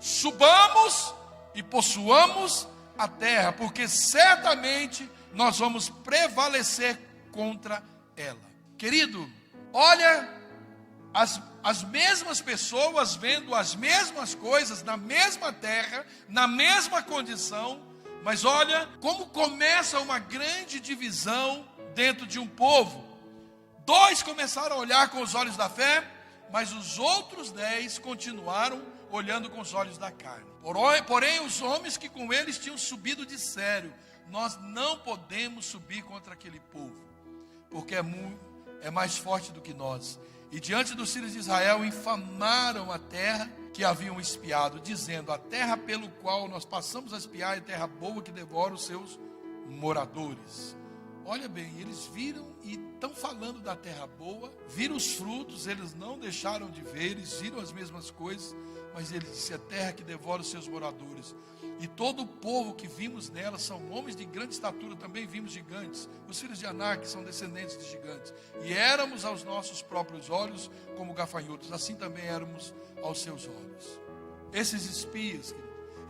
subamos e possuamos a terra, porque certamente nós vamos prevalecer contra ela. Querido, olha as mesmas pessoas vendo as mesmas coisas, na mesma terra, na mesma condição, mas olha como começa uma grande divisão dentro de um povo. 2 começaram a olhar com os olhos da fé, mas os outros 10 continuaram olhando com os olhos da carne. Porém, os homens que com eles tinham subido disseram: nós não podemos subir contra aquele povo, porque é mais forte do que nós. E diante dos filhos de Israel infamaram a terra que haviam espiado, dizendo: a terra pelo qual nós passamos a espiar é terra boa que devora os seus moradores. Olha bem, eles viram e estão falando da terra boa, viram os frutos, eles não deixaram de ver, eles viram as mesmas coisas, mas ele disse: a terra que devora os seus moradores. E todo o povo que vimos nela são homens de grande estatura, também vimos gigantes. Os filhos de Anak são descendentes de gigantes. E éramos aos nossos próprios olhos como gafanhotos, assim também éramos aos seus olhos. Esses espias,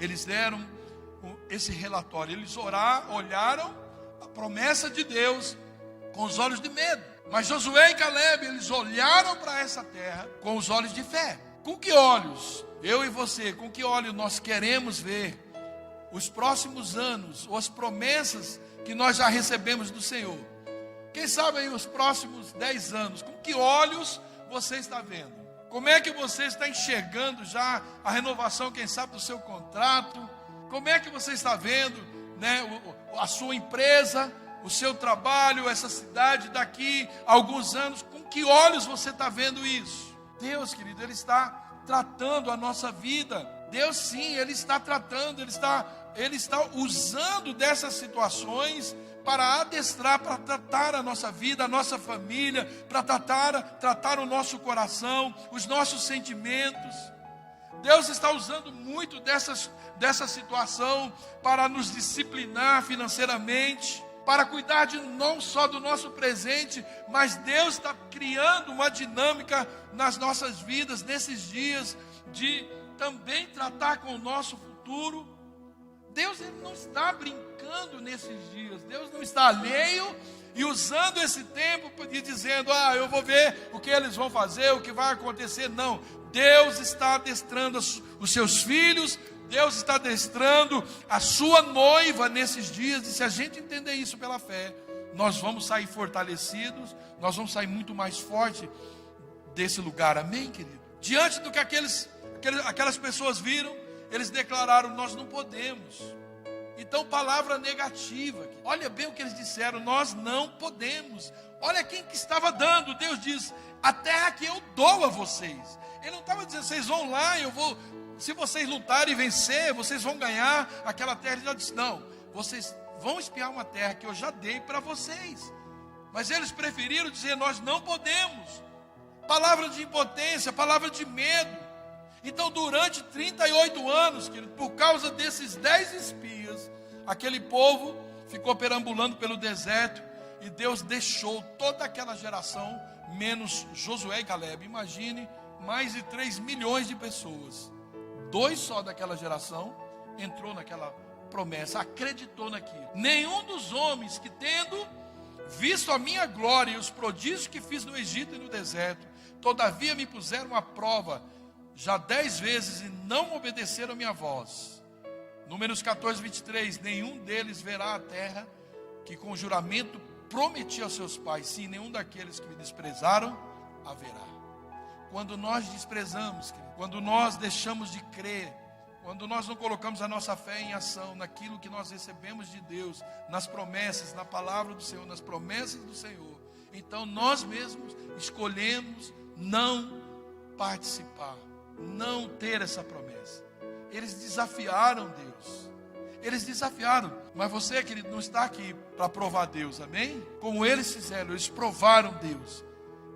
eles deram esse relatório, eles olharam a promessa de Deus com os olhos de medo. Mas Josué e Caleb, eles olharam para essa terra com os olhos de fé. Com que olhos, eu e você, com que olhos nós queremos ver os próximos anos, ou as promessas que nós já recebemos do Senhor? Quem sabe aí os próximos 10 anos, com que olhos você está vendo? Como é que você está enxergando já a renovação, quem sabe, do seu contrato? Como é que você está vendo, né, a sua empresa, o seu trabalho, essa cidade daqui a alguns anos? Com que olhos você está vendo isso? Deus, querido, Ele está tratando a nossa vida. Deus sim, Ele está tratando, Ele está usando dessas situações para adestrar, para tratar a nossa vida, a nossa família, para tratar o nosso coração, os nossos sentimentos. Deus está usando muito dessa situação para nos disciplinar financeiramente, para cuidar não só do nosso presente, mas Deus está criando uma dinâmica nas nossas vidas, nesses dias, de também tratar com o nosso futuro. Deus, Ele não está brincando nesses dias. Deus não está alheio e usando esse tempo e dizendo: eu vou ver o que eles vão fazer, o que vai acontecer. Não, Deus está adestrando os seus filhos, Deus está adestrando a sua noiva nesses dias. E se a gente entender isso pela fé, nós vamos sair fortalecidos, nós vamos sair muito mais forte desse lugar. Amém, querido? Diante do que aquelas pessoas viram, eles declararam: nós não podemos. Então, palavra negativa. Olha bem o que eles disseram: nós não podemos. Olha quem que estava dando. Deus diz: a terra que eu dou a vocês. Ele não estava dizendo: vocês vão lá, se vocês lutarem e vencer, vocês vão ganhar aquela terra. Ele já disse: não, vocês vão espiar uma terra que eu já dei para vocês. Mas eles preferiram dizer: nós não podemos. Palavra de impotência, palavra de medo. Então, durante 38 anos, querido, por causa desses 10 espias, aquele povo ficou perambulando pelo deserto, e Deus deixou toda aquela geração, menos Josué e Caleb. Imagine, mais de 3 milhões de pessoas. 2 só daquela geração entrou naquela promessa, acreditou naquilo. Nenhum dos homens que, tendo visto a minha glória e os prodígios que fiz no Egito e no deserto, todavia me puseram à prova já 10 vezes e não obedeceram a minha voz. Números 14, 23. Nenhum deles verá a terra que com juramento prometi aos seus pais. Sim, nenhum daqueles que me desprezaram haverá. Quando nós desprezamos, quando nós deixamos de crer, quando nós não colocamos a nossa fé em ação naquilo que nós recebemos de Deus, nas promessas, na palavra do Senhor, nas promessas do Senhor, então nós mesmos escolhemos não participar, não ter essa promessa. Eles desafiaram Deus. Eles desafiaram. Mas você, querido, não está aqui para provar Deus, amém? Como eles fizeram, eles provaram Deus.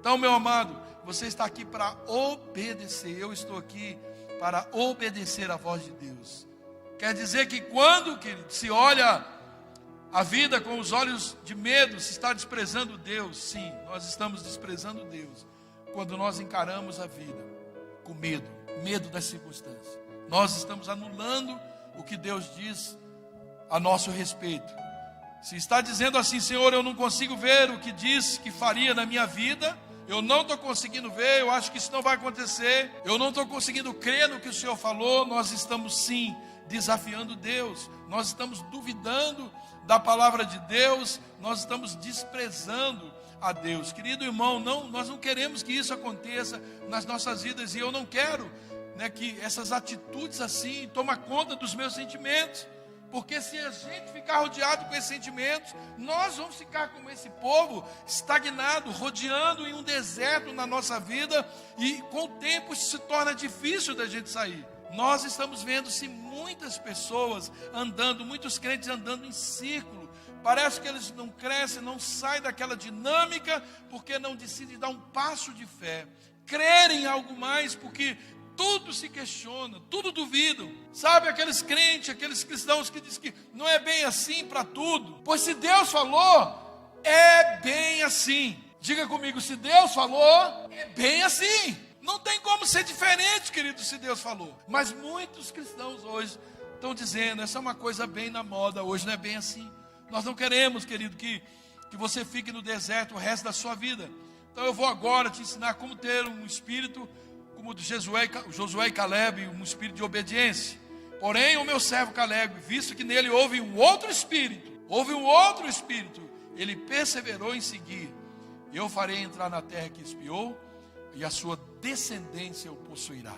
Então, meu amado, você está aqui para obedecer. Eu estou aqui para obedecer a voz de Deus. Quer dizer que quando, querido, se olha a vida com os olhos de medo, se está desprezando Deus. Sim, nós estamos desprezando Deus quando nós encaramos a vida com medo das circunstâncias. Nós estamos anulando o que Deus diz a nosso respeito. Se está dizendo assim: Senhor, eu não consigo ver o que diz que faria na minha vida, eu não estou conseguindo ver, eu acho que isso não vai acontecer, eu não estou conseguindo crer no que o Senhor falou. Nós estamos sim desafiando Deus, nós estamos duvidando da palavra de Deus, nós estamos desprezando a Deus. Querido irmão, nós não queremos que isso aconteça nas nossas vidas, e eu não quero, que essas atitudes assim tomem conta dos meus sentimentos, porque se a gente ficar rodeado com esses sentimentos, nós vamos ficar como esse povo, estagnado, rodeando em um deserto na nossa vida, e com o tempo isso se torna difícil da gente sair. Nós estamos vendo se muitas pessoas andando, muitos crentes andando em círculo. Parece que eles não crescem, não saem daquela dinâmica, porque não decidem dar um passo de fé, crerem em algo mais, porque tudo se questiona, tudo duvidam. Sabe aqueles crentes, aqueles cristãos que dizem que não é bem assim para tudo? Pois se Deus falou, é bem assim. Diga comigo, se Deus falou, é bem assim. Não tem como ser diferente, querido, se Deus falou. Mas muitos cristãos hoje estão dizendo, essa é uma coisa bem na moda, hoje não é bem assim. Nós não queremos, querido, que você fique no deserto o resto da sua vida. Então eu vou agora te ensinar como ter um espírito como o de Josué e Caleb, um espírito de obediência. Porém, o meu servo Caleb, visto que nele houve um outro espírito, ele perseverou em seguir. Eu farei entrar na terra que espiou, e a sua descendência o possuirá.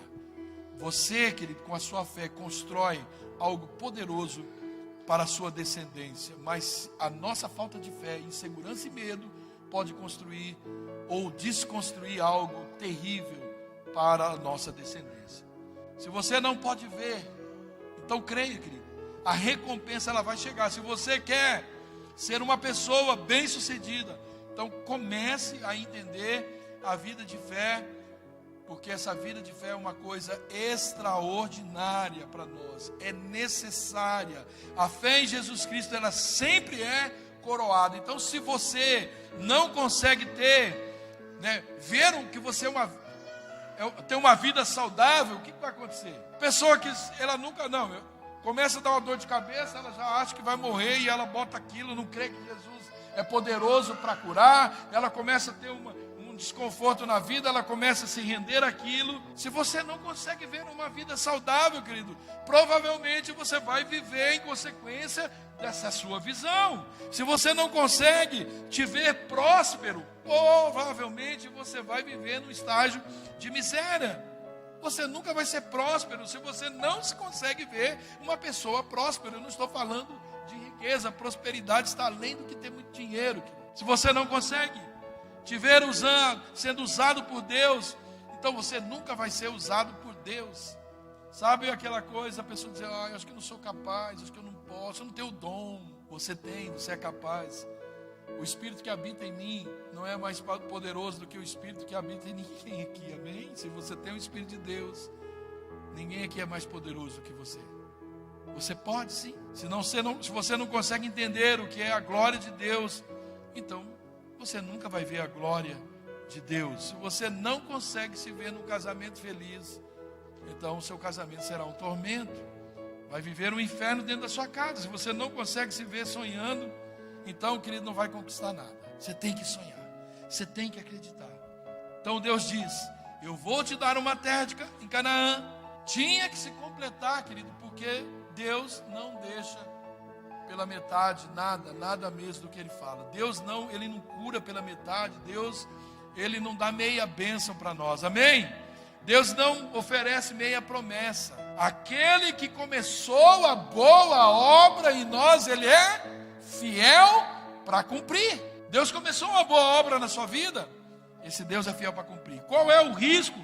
Você, querido, com a sua fé, constrói algo poderoso para a sua descendência, mas a nossa falta de fé, insegurança e medo pode construir ou desconstruir algo terrível para a nossa descendência. Se você não pode ver, então creia, querido, a recompensa ela vai chegar. Se você quer ser uma pessoa bem-sucedida, então comece a entender a vida de fé, porque essa vida de fé é uma coisa extraordinária para nós, é necessária. A fé em Jesus Cristo, ela sempre é coroada. Então, se você não consegue ver que você tem uma vida saudável, o que vai acontecer? Pessoa que ela nunca, começa a dar uma dor de cabeça, ela já acha que vai morrer, e ela bota aquilo, não crê que Jesus é poderoso para curar, ela começa a ter um desconforto na vida, ela começa a se render àquilo. Se você não consegue ver uma vida saudável, querido, provavelmente você vai viver em consequência dessa sua visão. Se você não consegue te ver próspero, provavelmente você vai viver num estágio de miséria. Você nunca vai ser próspero se você não se consegue ver uma pessoa próspera. Eu não estou falando de riqueza, prosperidade está além do que ter muito dinheiro, querido. Se você não consegue te ver sendo usado por Deus, então você nunca vai ser usado por Deus. Sabe aquela coisa, a pessoa diz, eu acho que eu não sou capaz, acho que eu não posso, eu não tenho dom. Você tem, você é capaz. O Espírito que habita em mim não é mais poderoso do que o Espírito que habita em ninguém aqui, amém? Se você tem o Espírito de Deus, ninguém aqui é mais poderoso do que você. Você pode sim. Se você não consegue entender o que é a glória de Deus, então você nunca vai ver a glória de Deus. Se você não consegue se ver num casamento feliz, então o seu casamento será um tormento. Vai viver um inferno dentro da sua casa. Se você não consegue se ver sonhando, então, querido, não vai conquistar nada. Você tem que sonhar, você tem que acreditar. Então Deus diz, eu vou te dar uma terra em Canaã. Tinha que se completar, querido, porque Deus não deixa pela metade, nada mesmo do que Ele fala. Deus Ele não cura pela metade. Deus, Ele não dá meia bênção para nós, amém? Deus não oferece meia promessa. Aquele que começou a boa obra em nós, Ele é fiel para cumprir. Deus começou uma boa obra na sua vida, esse Deus é fiel para cumprir. Qual é o risco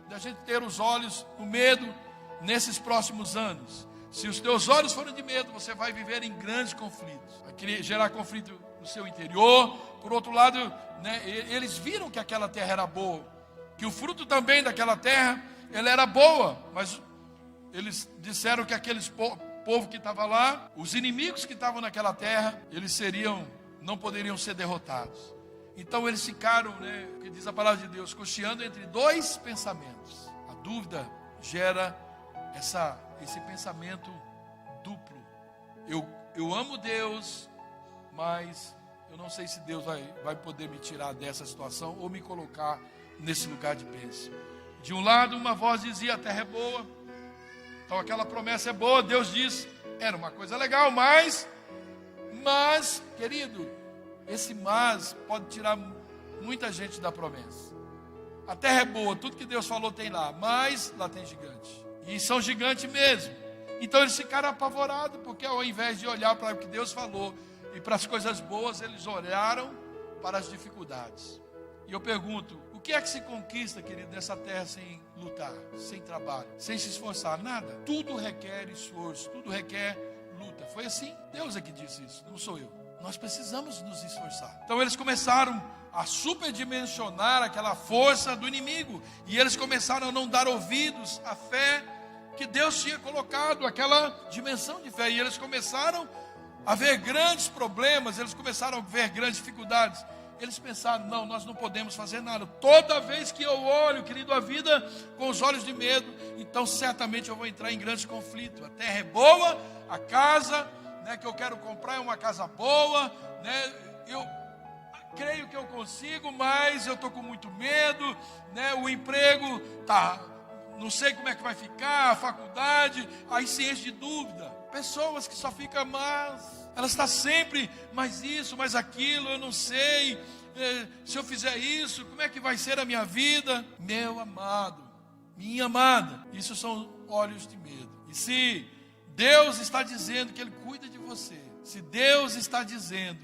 da gente ter os olhos no medo nesses próximos anos? Se os teus olhos forem de medo, você vai viver em grandes conflitos. Vai gerar conflito no seu interior. Por outro lado, eles viram que aquela terra era boa, que o fruto também daquela terra, ela era boa. Mas eles disseram que aqueles povo que estava lá, os inimigos que estavam naquela terra, eles não poderiam ser derrotados. Então eles ficaram, que diz a palavra de Deus, cocheando entre dois pensamentos. A dúvida gera esse pensamento duplo. Eu amo Deus, mas eu não sei se Deus vai poder me tirar dessa situação ou me colocar nesse lugar de bênção. De um lado, uma voz dizia: a terra é boa. Então aquela promessa é boa. Deus diz, era uma coisa legal, mas, querido, esse mas pode tirar muita gente da promessa. A terra é boa, tudo que Deus falou tem lá, mas lá tem gigante. E são gigantes mesmo. Então eles ficaram apavorados, porque ao invés de olhar para o que Deus falou e para as coisas boas, eles olharam para as dificuldades. E eu pergunto, o que é que se conquista, querido, nessa terra sem lutar, sem trabalho, sem se esforçar? Nada. Tudo requer esforço, tudo requer luta. Foi assim? Deus é que disse isso, não sou eu. Nós precisamos nos esforçar. Então eles começaram a superdimensionar aquela força do inimigo. E eles começaram a não dar ouvidos à fé que Deus tinha colocado, aquela dimensão de fé. E eles começaram a ver grandes problemas, eles começaram a ver grandes dificuldades. Eles pensaram, não, nós não podemos fazer nada. Toda vez que eu olho, querido, a vida com os olhos de medo, então certamente eu vou entrar em grandes conflitos. A terra é boa, a casa, né, que eu quero comprar é uma casa boa, né, eu creio que eu consigo, mas eu estou com muito medo, né, o emprego tá, não sei como é que vai ficar, a faculdade, aí se enche de dúvida. Pessoas que só ficam elas estão sempre, mais isso, mais aquilo, eu não sei, se eu fizer isso, como é que vai ser a minha vida? Meu amado, minha amada, isso são olhos de medo. E se Deus está dizendo que Ele cuida de você, se Deus está dizendo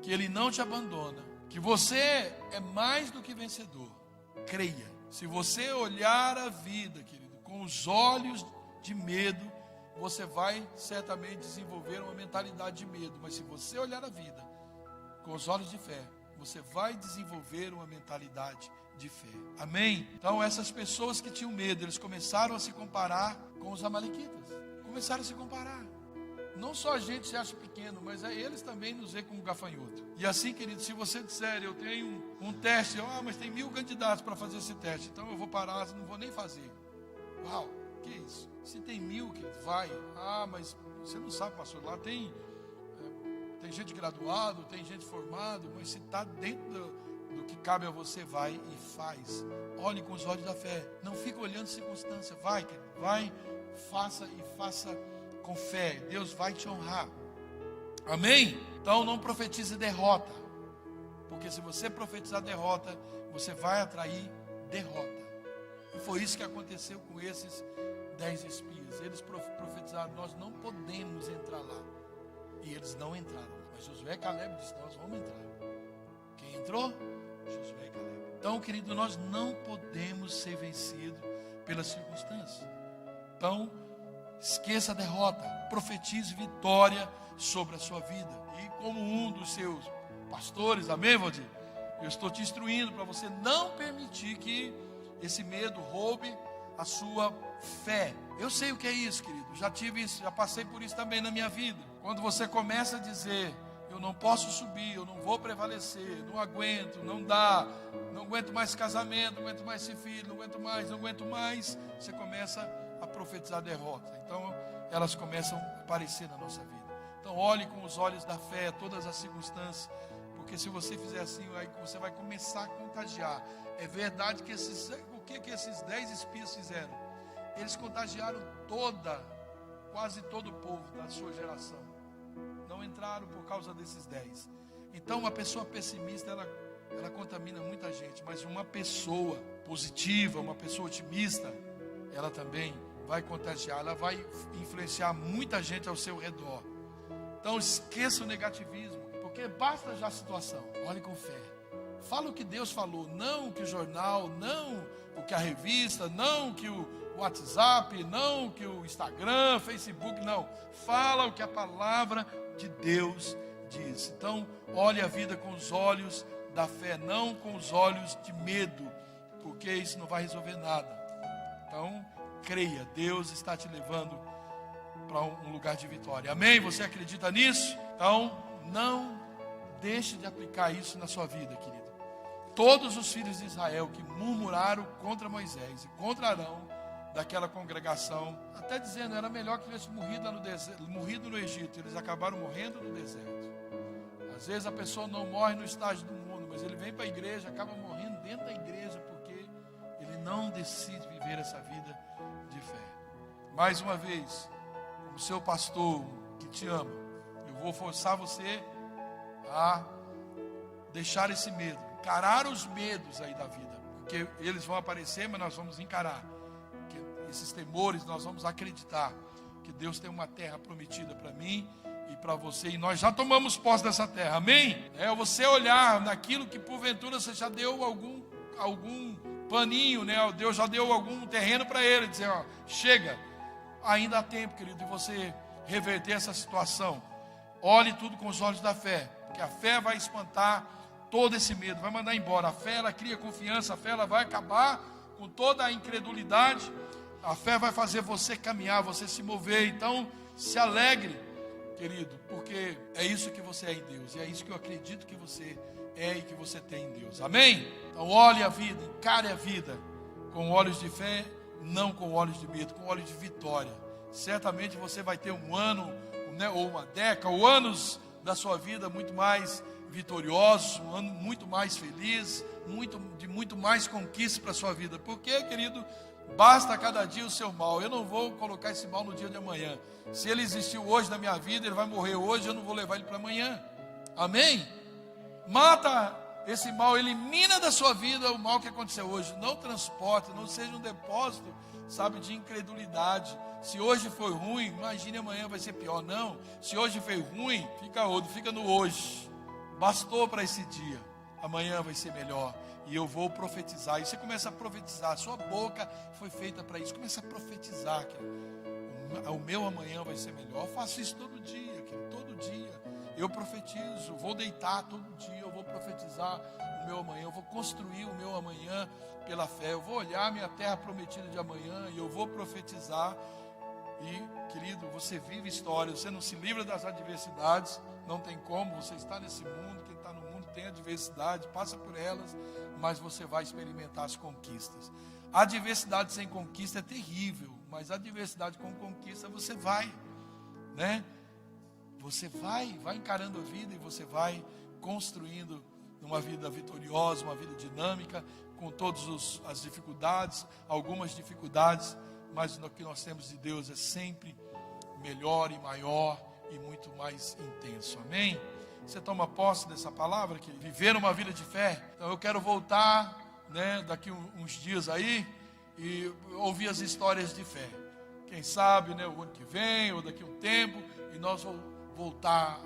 que Ele não te abandona, que você é mais do que vencedor, creia. Se você olhar a vida, querido, com os olhos de medo, você vai certamente desenvolver uma mentalidade de medo. Mas se você olhar a vida com os olhos de fé, você vai desenvolver uma mentalidade de fé. Amém? Então essas pessoas que tinham medo, eles começaram a se comparar com os amalequitas. Começaram a se comparar. Não só a gente se acha pequeno, mas eles também nos veem como gafanhoto. E assim, querido, se você disser, eu tenho um teste, mas tem 1000 candidatos para fazer esse teste, então eu vou parar, não vou nem fazer. Uau, que isso? Se tem 1000, querido, vai. Mas você não sabe, pastor, lá tem gente graduado, tem gente formado, mas se está dentro do que cabe a você, vai e faz. Olhe com os olhos da fé. Não fica olhando circunstância. Vai, querido, vai, faça com fé. Deus vai te honrar. Amém? Então não profetize derrota, porque se você profetizar derrota, você vai atrair derrota. E foi isso que aconteceu com esses 10 espias. Eles profetizaram, nós não podemos entrar lá. E eles não entraram. Mas Josué e Caleb disseram, nós vamos entrar. Quem entrou? Josué e Caleb. Então, querido, nós não podemos ser vencidos pelas circunstâncias. Então, esqueça a derrota. Profetize vitória sobre a sua vida. E como um dos seus pastores, amém, Valdir? Eu estou te instruindo para você não permitir que esse medo roube a sua fé. Eu sei o que é isso, querido. Já tive isso, já passei por isso também na minha vida. Quando você começa a dizer, eu não posso subir, eu não vou prevalecer, não aguento, não dá, não aguento mais casamento, não aguento mais esse filho, não aguento mais, você começa a profetizar derrota. Então, elas começam a aparecer na nossa vida. Então, olhe com os olhos da fé todas as circunstâncias, porque se você fizer assim, aí você vai começar a contagiar. É verdade que o que esses 10 espias fizeram? Eles contagiaram quase todo o povo da sua geração. Não entraram por causa desses 10. Então uma pessoa pessimista, ela contamina muita gente. Mas uma pessoa positiva, uma pessoa otimista, ela também vai contagiar, ela vai influenciar muita gente ao seu redor. Então esqueça o negativismo, porque basta já a situação. Olhe com fé. Fala o que Deus falou, não o que o jornal, não o que a revista, não o que o WhatsApp, não o que o Instagram, Facebook, não. Fala o que a palavra de Deus diz. Então, olhe a vida com os olhos da fé, não com os olhos de medo, porque isso não vai resolver nada. Então, creia, Deus está te levando para um lugar de vitória. Amém? Você acredita nisso? Então, não deixe de aplicar isso na sua vida, querido. Todos os filhos de Israel que murmuraram contra Moisés e contra Arão, daquela congregação, até dizendo, era melhor que tivesse morrido lá no deserto, morrido no Egito, eles acabaram morrendo no deserto. Às vezes a pessoa não morre no estágio do mundo, mas ele vem para a igreja, acaba morrendo dentro da igreja, porque ele não decide viver essa vida de fé. Mais uma vez, como seu pastor que te ama, eu vou forçar você a deixar esse medo, encarar os medos aí da vida, porque eles vão aparecer, mas nós vamos encarar. Esses temores, nós vamos acreditar que Deus tem uma terra prometida para mim e para você, e nós já tomamos posse dessa terra, amém? É você olhar naquilo que porventura você já deu algum paninho, né? Deus já deu algum terreno para ele, dizer, ó, chega, ainda há tempo, querido, de você reverter essa situação. Olhe tudo com os olhos da fé, porque a fé vai espantar todo esse medo, vai mandar embora. A fé, ela cria confiança, a fé, ela vai acabar com toda a incredulidade. A fé vai fazer você caminhar, você se mover. Então, se alegre, querido, porque é isso que você é em Deus. E é isso que eu acredito que você é e que você tem em Deus. Amém? Então, olhe a vida, encare a vida com olhos de fé, não com olhos de medo, com olhos de vitória. Certamente você vai ter um ano, né, ou uma década, ou anos da sua vida muito mais vitoriosos, um ano muito mais feliz, de muito mais conquista para a sua vida. Porque, querido, basta cada dia o seu mal. Eu não vou colocar esse mal no dia de amanhã. Se ele existiu hoje na minha vida, ele vai morrer hoje, eu não vou levar ele para amanhã. Amém? Mata esse mal, elimina da sua vida o mal que aconteceu hoje. Não transporta, não seja um depósito, sabe, de incredulidade. Se hoje foi ruim, imagine amanhã vai ser pior. Não, se hoje foi ruim, fica no hoje. Bastou para esse dia, amanhã vai ser melhor. E eu vou profetizar. E você começa a profetizar. Sua boca foi feita para isso. Começa a profetizar, querido. O meu amanhã vai ser melhor. Eu faço isso todo dia, querido. Todo dia. Eu profetizo. Vou deitar todo dia. Eu vou profetizar o meu amanhã. Eu vou construir o meu amanhã pela fé. Eu vou olhar a minha terra prometida de amanhã. E eu vou profetizar. E, querido, você vive história. Você não se livra das adversidades. Não tem como. Você está nesse mundo. Quem está no mundo tem adversidade. Passa por elas. Mas você vai experimentar as conquistas. A adversidade sem conquista é terrível, mas a adversidade com conquista você vai, né? Você vai encarando a vida e você vai construindo uma vida vitoriosa, uma vida dinâmica, com todas as dificuldades, algumas dificuldades, mas o que nós temos de Deus é sempre melhor e maior e muito mais intenso, amém? Você toma posse dessa palavra, que viver uma vida de fé. Então eu quero voltar, né, daqui uns dias aí e ouvir as histórias de fé. Quem sabe, né, o ano que vem ou daqui a um tempo, e nós vamos voltar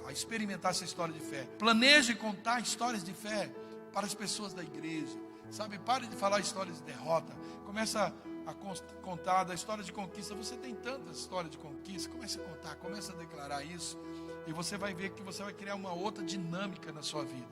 a experimentar essa história de fé. Planeje contar histórias de fé para as pessoas da igreja. Sabe, pare de falar histórias de derrota. Começa a contar da história de conquista. Você tem tantas histórias de conquista. Comece a contar, comece a declarar isso. E você vai ver que você vai criar uma outra dinâmica na sua vida.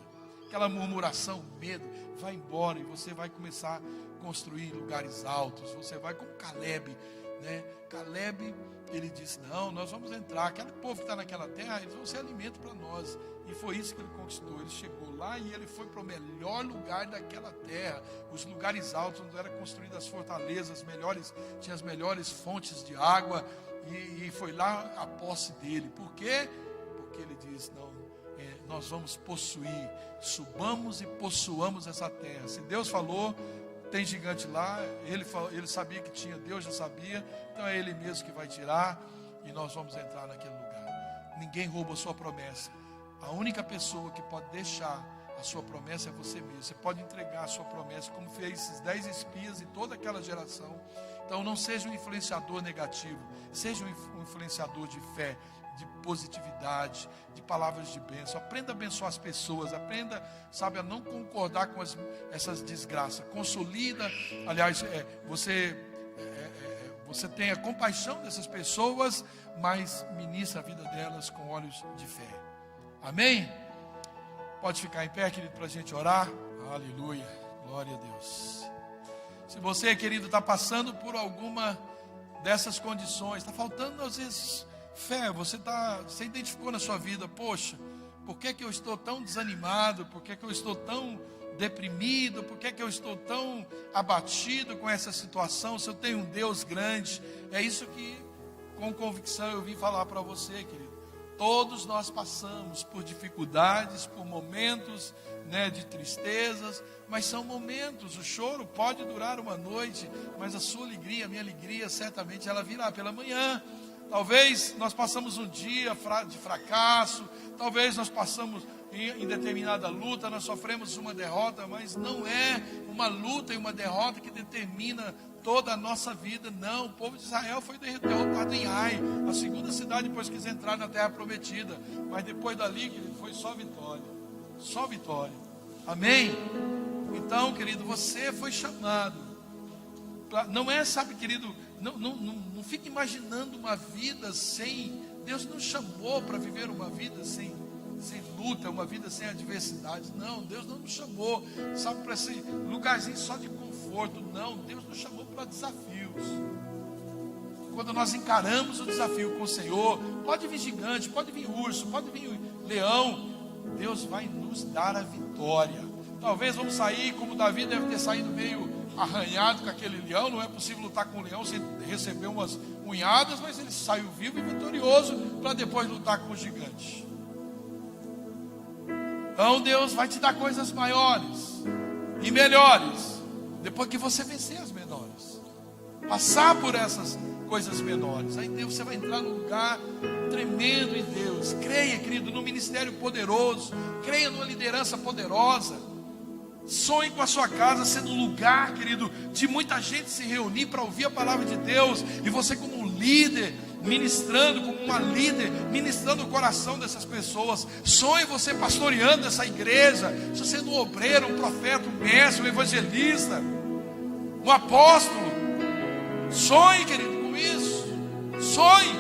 Aquela murmuração, medo, vai embora. E você vai começar a construir lugares altos. Você vai como Caleb, né? Caleb, ele disse, não, nós vamos entrar. Aquele povo que está naquela terra, eles vão ser alimento para nós. E foi isso que ele conquistou. Ele chegou lá e ele foi para o melhor lugar daquela terra. Os lugares altos, onde eram construídas as fortalezas melhores, tinha as melhores fontes de água. E foi lá a posse dele. Por quê? Porque ele diz, não, nós vamos possuir, subamos e possuamos essa terra. Se Deus falou, tem gigante lá, ele sabia que tinha, Deus já sabia, então é Ele mesmo que vai tirar, e nós vamos entrar naquele lugar. Ninguém rouba a sua promessa. A única pessoa que pode deixar a sua promessa é você mesmo. Você pode entregar a sua promessa, como fez esses 10 espias e toda aquela geração. Então não seja um influenciador negativo, seja um influenciador de fé, de positividade, de palavras de bênção. Aprenda a abençoar as pessoas, aprenda, sabe, a não concordar com essas desgraças. Consolida, aliás, você tenha compaixão dessas pessoas, mas ministra a vida delas com olhos de fé. Amém? Pode ficar em pé, querido, para a gente orar. Aleluia, glória a Deus. Se você, querido, está passando por alguma dessas condições, está faltando às vezes fé, você identificou na sua vida, poxa, por que eu estou tão desanimado, por que eu estou tão deprimido, por que eu estou tão abatido com essa situação, se eu tenho um Deus grande? É isso que com convicção eu vim falar para você, querido. Todos nós passamos por dificuldades, por momentos, de tristezas, mas são momentos. O choro pode durar uma noite, mas a sua alegria, a minha alegria, certamente ela virá pela manhã. Talvez nós passamos um dia de fracasso, talvez nós passamos em determinada luta, nós sofremos uma derrota, mas não é uma luta e uma derrota que determina toda a nossa vida, não. O povo de Israel foi derrotado em Ai, a segunda cidade depois que eles entraram na terra prometida, mas depois dali, querido, foi só vitória, amém? Então, querido, você foi chamado, não é, sabe, querido, não fique imaginando uma vida sem, Deus nos chamou para viver uma vida sem luta, uma vida sem adversidades. Não, Deus não nos chamou, sabe, para esse lugarzinho só de conforto. Não, Deus nos chamou para desafios. Quando nós encaramos o desafio com o Senhor, pode vir gigante, pode vir urso, pode vir leão, Deus vai nos dar a vitória. Talvez vamos sair como Davi deve ter saído meio arranhado com aquele leão. Não é possível lutar com o leão sem receber umas unhadas, mas ele saiu vivo e vitorioso para depois lutar com o gigante. Então Deus vai te dar coisas maiores e melhores depois que você vencer as menores, passar por essas coisas menores. Aí Deus, você vai entrar num lugar tremendo em Deus. Creia, querido, no ministério poderoso, creia numa liderança poderosa. Sonhe com a sua casa sendo um lugar, querido, de muita gente se reunir para ouvir a palavra de Deus, e você como um líder ministrando, como uma líder ministrando o coração dessas pessoas. Sonhe você pastoreando essa igreja, você sendo um obreiro, um profeta, um mestre, um evangelista, um apóstolo. Sonhe, querido, com isso. Sonhe.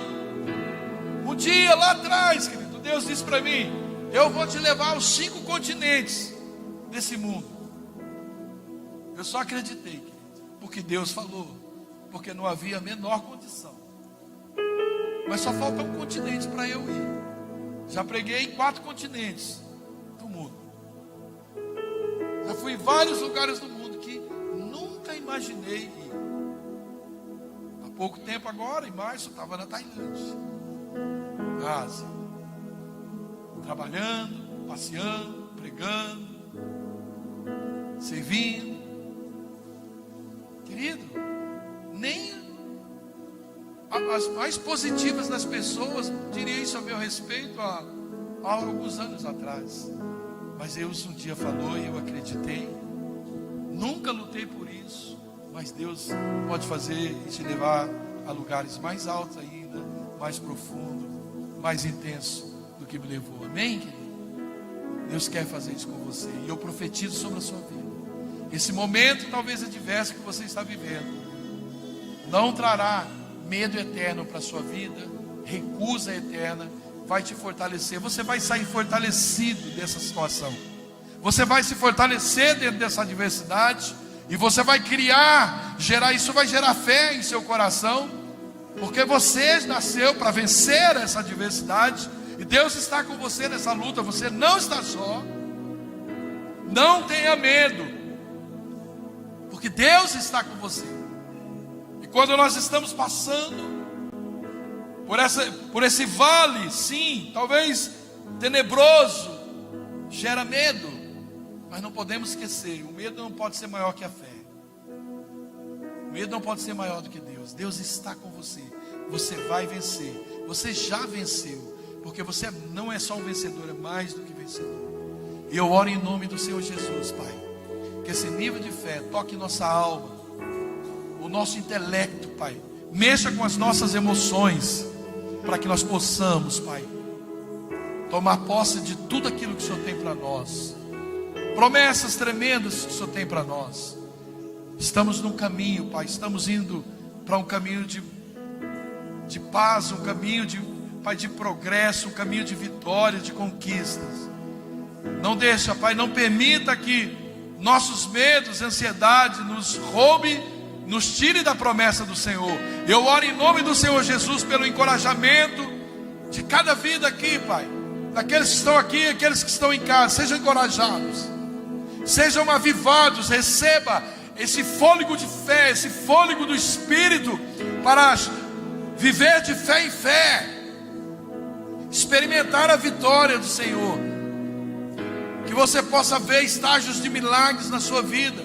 Um dia lá atrás, querido, Deus disse para mim: eu vou te levar aos 5 continentes desse mundo. Eu só acreditei, querido, porque Deus falou, porque não havia a menor condição. Mas só falta um continente para eu ir. Já preguei em 4 continentes do mundo. Já fui em vários lugares do mundo que nunca imaginei ir. Há pouco tempo agora, em março, estava na Tailândia, Ásia, trabalhando, passeando, pregando, servindo. Querido, nem as mais positivas das pessoas diriam isso a meu respeito há alguns anos atrás. Mas Deus um dia falou e eu acreditei. Nunca lutei por isso, mas Deus pode fazer e te levar a lugares mais altos ainda, mais profundo, mais intenso do que me levou. Amém, querido? Deus quer fazer isso com você, e eu profetizo sobre a sua vida. Esse momento talvez adverso que você está vivendo não trará medo eterno para a sua vida, recusa eterna, vai te fortalecer. Você vai sair fortalecido dessa situação, você vai se fortalecer dentro dessa adversidade, e você vai isso vai gerar fé em seu coração, porque você nasceu para vencer essa adversidade, e Deus está com você nessa luta. Você não está só. Não tenha medo, porque Deus está com você. E quando nós estamos passando por esse vale, sim, talvez tenebroso, gera medo, mas não podemos esquecer: o medo não pode ser maior que a fé. O medo não pode ser maior do que Deus. Deus está com você. Você vai vencer. Você já venceu, porque você não é só um vencedor, é mais do que vencedor. E eu oro em nome do Senhor Jesus, Pai, que esse nível de fé toque nossa alma, o nosso intelecto, Pai. Mexa com as nossas emoções, para que nós possamos, Pai, tomar posse de tudo aquilo que o Senhor tem para nós. Promessas tremendas que o Senhor tem para nós. Estamos num caminho, Pai, estamos indo para um caminho de paz, um caminho Pai, de progresso, um caminho de vitória, de conquistas. Não deixa, Pai, não permita que nossos medos, ansiedade nos roube, nos tire da promessa do Senhor. Eu oro em nome do Senhor Jesus pelo encorajamento de cada vida aqui, Pai, daqueles que estão aqui, aqueles que estão em casa. Sejam encorajados, sejam avivados, receba esse fôlego de fé, esse fôlego do Espírito, para viver de fé em fé, experimentar a vitória do Senhor. Que você possa ver estágios de milagres na sua vida,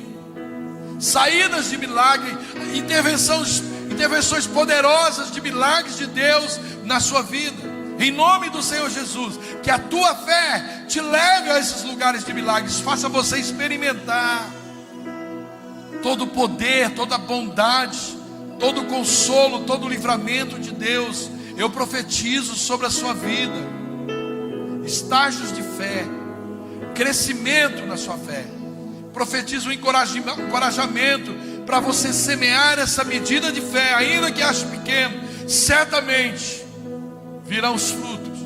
saídas de milagre, intervenções poderosas de milagres de Deus na sua vida. Em nome do Senhor Jesus, que a tua fé te leve a esses lugares de milagres, faça você experimentar todo o poder, toda a bondade, todo o consolo, todo o livramento de Deus. Eu profetizo sobre a sua vida estágios de fé, crescimento na sua fé. Profetizo um encorajamento para você semear essa medida de fé, ainda que ache pequeno. Certamente virão os frutos,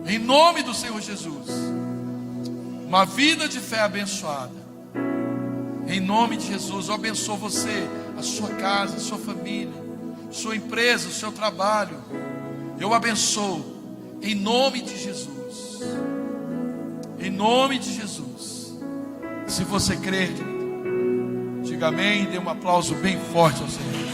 em nome do Senhor Jesus. Uma vida de fé abençoada, em nome de Jesus. Eu abençoo você, a sua casa, a sua família, sua empresa, o seu trabalho. Eu abençoo, em nome de Jesus, em nome de Jesus. Se você crer, querido, diga amém e dê um aplauso bem forte ao Senhor.